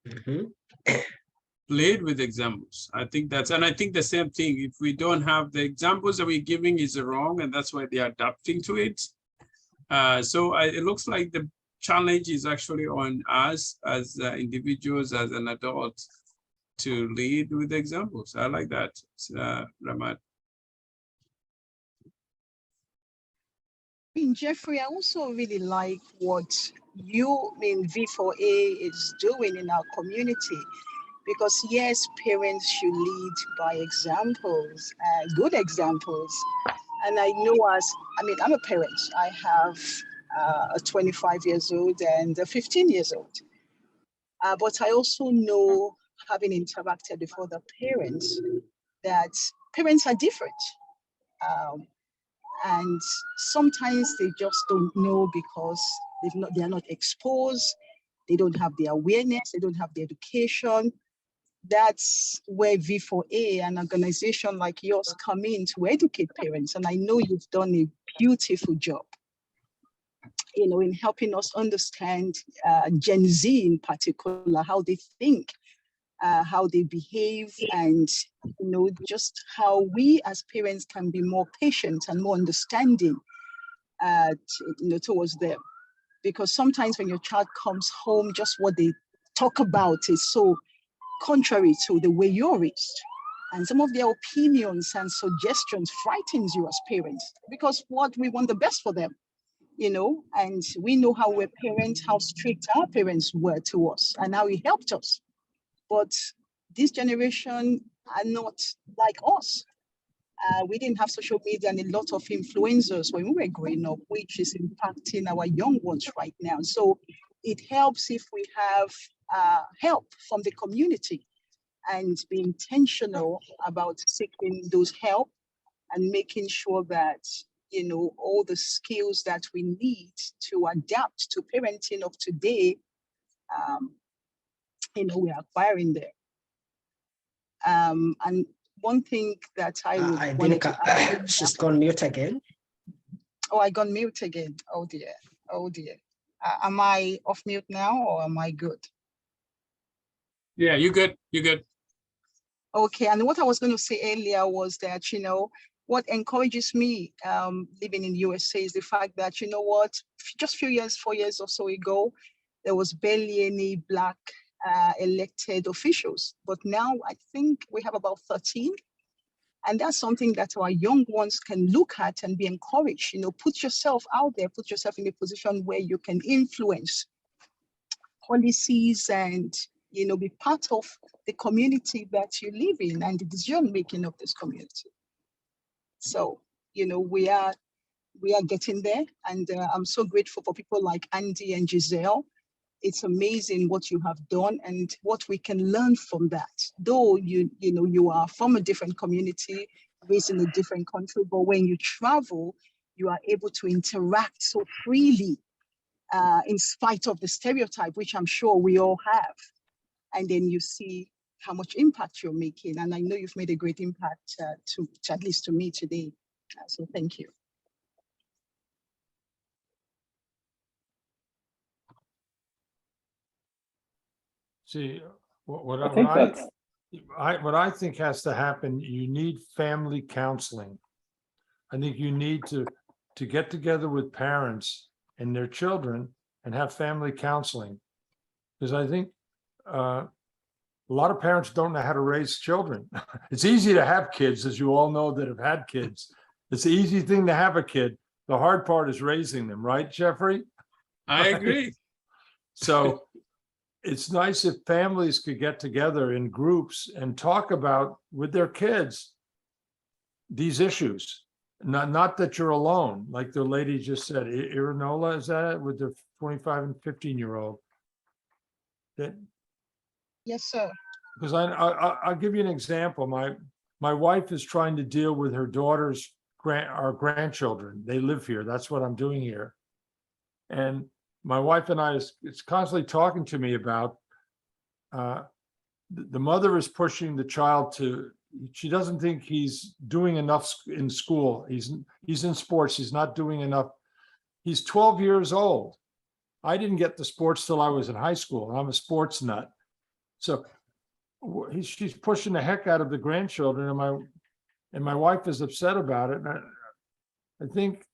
Mhm. Played with examples. I think that's, and I think the same thing. If we don't have the examples that we're giving is wrong, and that's why they're adapting to it. It looks like the challenge is actually on us as individuals, as an adult, to lead with examples. I like that, Rahmat. Jeffrey, I also really like what you, V4A, is doing in our community. Because yes, parents should lead by examples, good examples. And I know I'm a parent. I have a 25 years old and a 15 years old. But I also know, having interacted with other parents, that parents are different. And sometimes they just don't know because they are not exposed. They don't have the awareness. They don't have the education. That's where V4A, an organization like yours, come in to educate parents. And I know you've done a beautiful job, in helping us understand Gen Z in particular, how they think, how they behave, and just how we as parents can be more patient and more understanding towards them. Because sometimes when your child comes home, just what they talk about is so contrary to the way you're raised. And some of their opinions and suggestions frightens you as parents, because we want the best for them, and we know how we're parents, how strict our parents were to us and how it helped us. But this generation are not like us. We didn't have social media and a lot of influencers when we were growing up, which is impacting our young ones right now. So it helps if we have help from the community and be intentional about seeking those help and making sure that, all the skills that we need to adapt to parenting of today, we are acquiring there. And one thing that I would want to add, she's gone mute again. Oh, I got mute again. Oh dear. Am I off mute now, or am I good? Yeah, you're good. You're good. Okay, and what I was going to say earlier was that, what encourages me living in the USA is the fact that, just 4 years or so ago, there was barely any Black elected officials. But now I think we have about 13. And that's something that our young ones can look at and be encouraged. Put yourself out there, put yourself in a position where you can influence policies and, be part of the community that you live in and the decision making of this community. So, we are getting there, and I'm so grateful for people like Andy and Gisele. It's amazing what you have done and what we can learn from that. Though you are from a different community, raised in a different country, but when you travel, you are able to interact so freely, in spite of the stereotype, which I'm sure we all have. And then you see how much impact you're making. And I know you've made a great impact to at least to me today. So thank you. See, what I think has to happen, you need family counseling. I think you need to to get together with parents and their children and have family counseling. Because I think a lot of parents don't know how to raise children. It's easy to have kids, as you all know that have had kids. It's the easy thing to have a kid. The hard part is raising them, right, Jeffrey? I agree. So it's nice if families could get together in groups and talk about with their kids these issues. Not that you're alone, like the lady just said. Irinola, is that it, with the 25 and 15-year-old? That, Yes, sir. because I'll give you an example. My wife is trying to deal with her daughter's our grandchildren. They live here. That's what I'm doing here. And my wife and I is constantly talking to me about the mother is pushing the child to. She doesn't think he's doing enough in school. He's in sports. He's not doing enough. He's 12 years old. I didn't get the sports till I was in high school. I'm a sports nut. So she's pushing the heck out of the grandchildren, and my wife is upset about it. And I think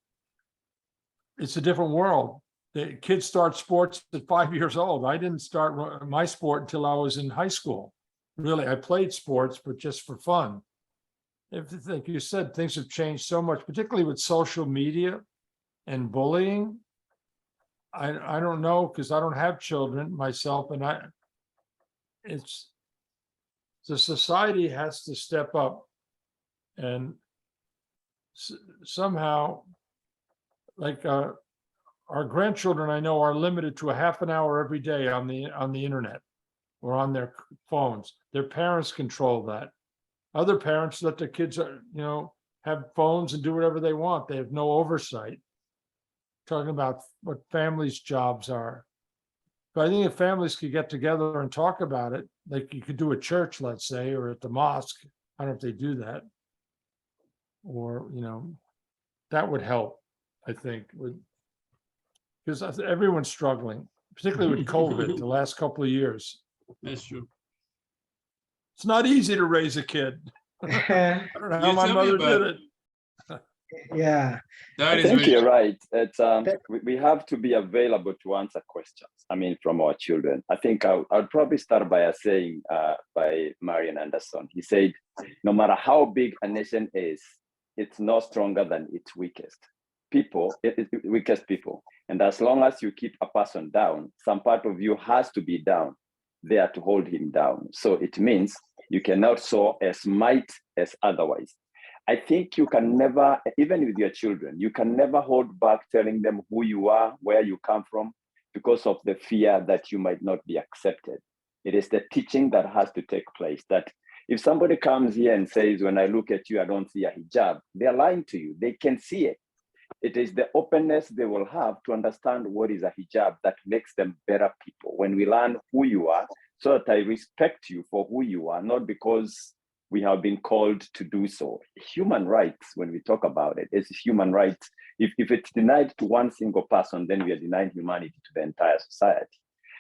it's a different world. The kids start sports at 5 years old. I didn't start my sport until I was in high school. Really, I played sports, but just for fun. Like you said, things have changed so much, particularly with social media and bullying. I don't know, because I don't have children myself, and it's the society has to step up and somehow, like our grandchildren, I know, are limited to a half an hour every day on the internet or on their phones. Their parents control that. Other parents let their kids, have phones and do whatever they want. They have no oversight. Talking about what families' jobs are. But I think if families could get together and talk about it, like you could do at church, let's say, or at the mosque. I don't know if they do that. Or, that would help, I think, because everyone's struggling, particularly with COVID the last couple of years. That's true. It's not easy to raise a kid. I don't know how my mother did it. Yeah. That I is think very you're right. It's we have to be available to answer questions. From our children. I think I'll probably start by saying by Marian Anderson. He said, no matter how big a nation is, it's not stronger than its weakest people. Weakest people. And as long as you keep a person down, some part of you has to be down there to hold him down. So it means you cannot soar as might as otherwise. I think you can never, even with your children, you can never hold back telling them who you are, where you come from, because of the fear that you might not be accepted. It is the teaching that has to take place. That if somebody comes here and says, when I look at you, I don't see a hijab, they're lying to you. They can see it. It is the openness they will have to understand what is a hijab that makes them better people. When we learn who you are, so that I respect you for who you are, not because we have been called to do so. Human rights, when we talk about it, it's human rights. If it's denied to one single person, then we are denying humanity to the entire society.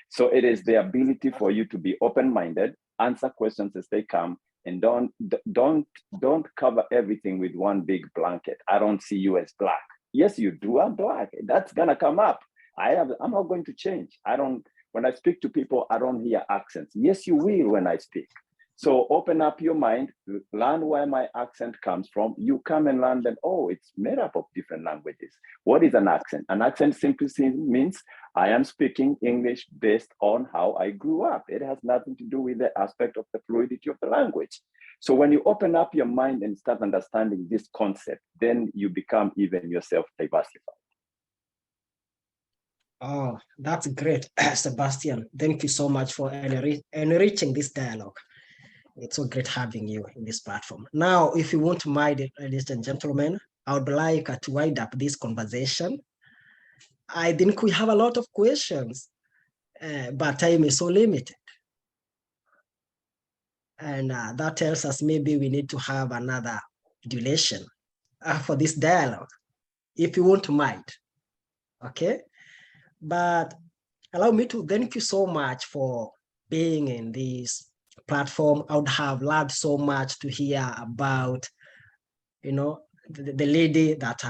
So it is the ability for you to be open-minded, answer questions as they come, and don't cover everything with one big blanket. I don't see you as black. Yes, you do. I'm black. That's gonna come up. I'm not going to change. When I speak to people, I don't hear accents. Yes, you will when I speak. So open up your mind, learn where my accent comes from. You come and learn that, oh, it's made up of different languages. What is an accent? An accent simply means I am speaking English based on how I grew up. It has nothing to do with the aspect of the fluidity of the language. So when you open up your mind and start understanding this concept, then you become even yourself diversified. Oh, that's great, Sebastian. Thank you so much for enriching this dialogue. It's so great having you in this platform. Now, if you won't mind, ladies and gentlemen, I would like to wind up this conversation. I think we have a lot of questions, but time is so limited. And that tells us maybe we need to have another duration for this dialogue, if you won't mind. Okay? But allow me to thank you so much for being in this platform. I would have loved so much to hear about, the lady that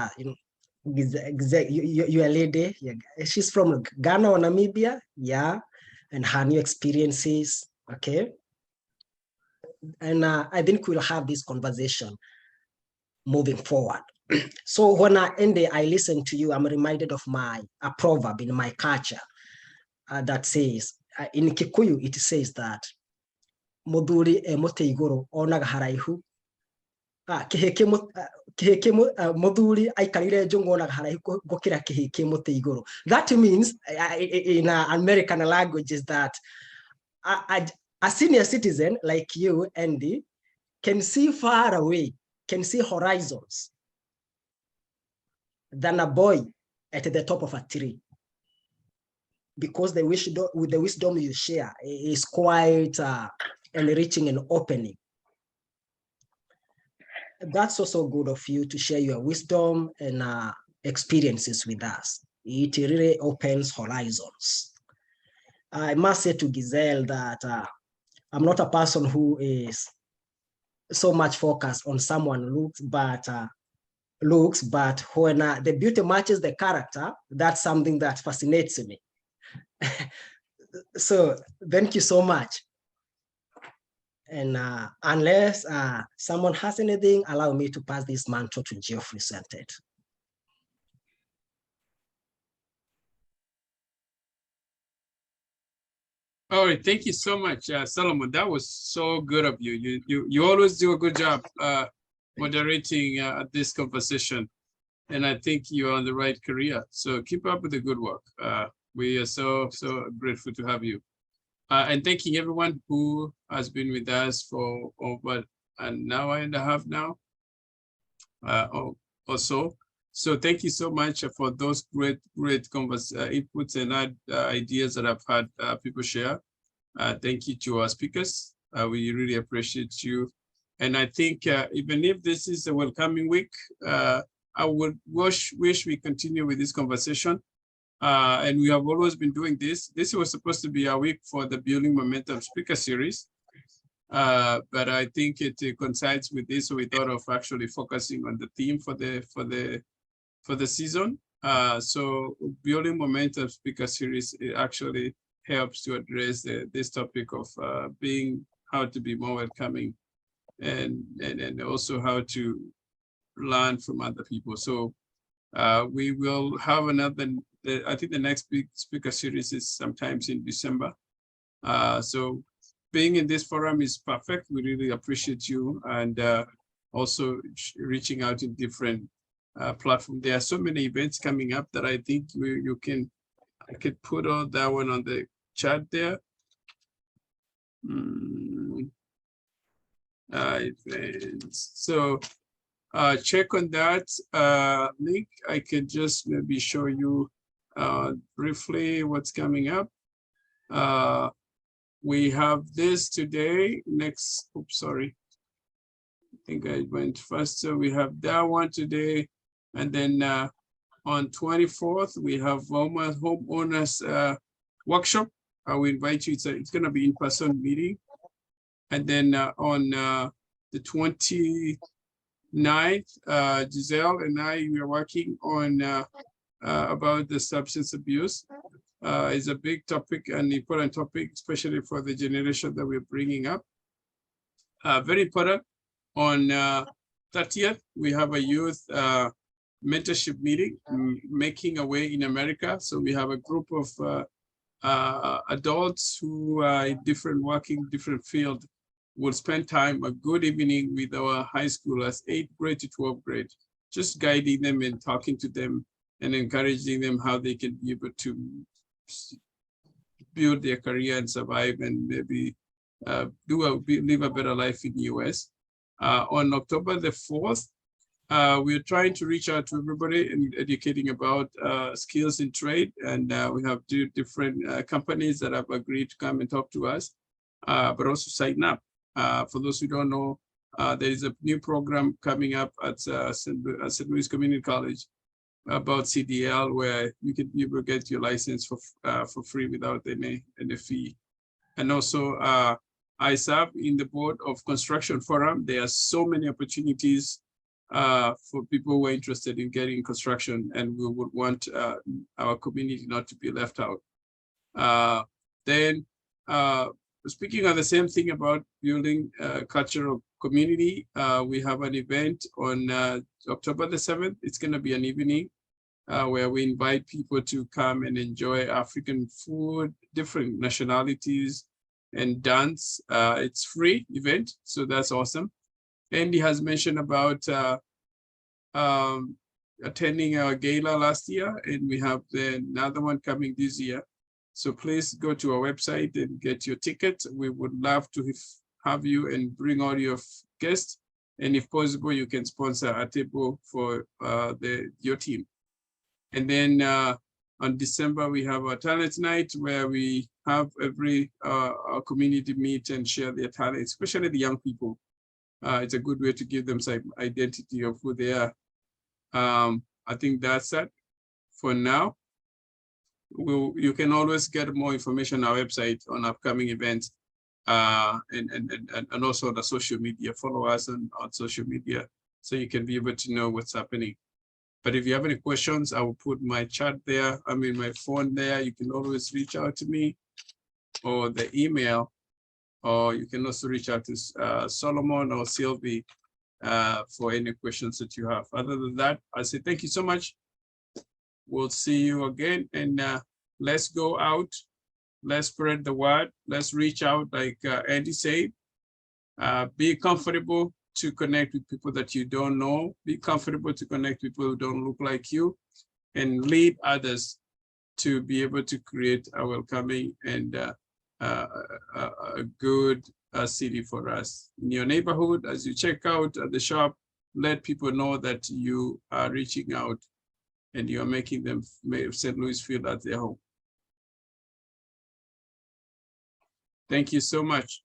You a lady. Yeah. She's from Ghana or Namibia. Yeah. And her new experiences. Okay. And I think we'll have this conversation moving forward. So when I listen to you, I'm reminded of a proverb in my culture that says, in Kikuyu, it says that Moduri emote igoro onaga haraihu. Moduri aikarire njongo onaga haraihu gokira kiheke emote igoro. That means in American language is that a senior citizen like you, Andy, can see far away, can see horizons than a boy at the top of a tree. Because the wisdom you share is quite enriching and opening. That's also good of you to share your wisdom and experiences with us. It really opens horizons. I must say to Gisele that I'm not a person who is so much focused on someone looks, but when the beauty matches the character, that's something that fascinates me. So thank you so much. And unless someone has anything, allow me to pass this mantle to Geoffrey Sented. All right, thank you so much, Solomon. That was so good of you. You always do a good job moderating this conversation, and I think you're on the right career. So keep up with the good work. We are so grateful to have you, and thanking everyone who has been with us for over an hour and a half now, or so. So thank you so much for those great inputs and ideas that I've had people share. Thank you to our speakers. We really appreciate you. And I think even if this is a welcoming week, I would wish we continue with this conversation. And we have always been doing this. This was supposed to be a week for the Building Momentum speaker series. But I think it coincides with this. So we thought of actually focusing on the theme for the season. So Building Momentum speaker series, it actually helps to address this topic of how to be more welcoming and also how to learn from other people. So we will have another, I think the next big speaker series is sometimes in December. So being in this forum is perfect. We really appreciate you, and also reaching out in different platforms. There are so many events coming up that I think I could put all that one on the chat there. Events. So check on that link. I could just maybe show you briefly what's coming up. We have this today. Next, oops, sorry. I think I went fast. So we have that one today. And then on 24th, we have homeowners workshop. I will invite you. It's going to be in-person meeting. And then on the 29th, Gisele and we are working on about the substance abuse. Is a big topic and important topic, especially for the generation that we're bringing up. Very important. On 30th, we have a youth mentorship meeting, Making a Way in America. So we have a group of adults who are in different fields will spend time, a good evening with our high schoolers, 8th grade to 12th grade, just guiding them and talking to them and encouraging them how they can be able to build their career and survive and maybe live a better life in the US. On October the 4th, we're trying to reach out to everybody and educating about skills in trade. And we have different companies that have agreed to come and talk to us, but also sign up. For those who don't know, there is a new program coming up at St. Louis Community College about CDL, where you will get your license for free without any fee. And also I serve in the board of Construction Forum. There are so many opportunities for people who are interested in getting construction, and we would want our community not to be left out. Then speaking of the same thing about building a cultural community, we have an event on October the 7th. It's going to be an evening where we invite people to come and enjoy African food, different nationalities, and dance. It's free event, so that's awesome. Andy has mentioned about attending our gala last year, and we have another one coming this year. So please go to our website and get your ticket. We would love to have you and bring all your guests. And if possible, you can sponsor a table for your team. And then on December, we have a talent night where we have every our community meet and share their talent, especially the young people. It's a good way to give them some identity of who they are. I think that's it for now. You can always get more information on our website on upcoming events and also the social media. Follow us on social media so you can be able to know what's happening. But if you have any questions, I will put my chat there. I mean, my phone there. You can always reach out to me or the email, or you can also reach out to Solomon or Sylvie for any questions that you have. Other than that, I say thank you so much. We'll see you again, and let's go out. Let's spread the word. Let's reach out, like Andy said. Be comfortable to connect with people that you don't know. Be comfortable to connect with people who don't look like you, and lead others to be able to create a welcoming and a good city for us. In your neighborhood, as you check out at the shop, let people know that you are reaching out and you are making them St. Louis feel at their home. Thank you so much.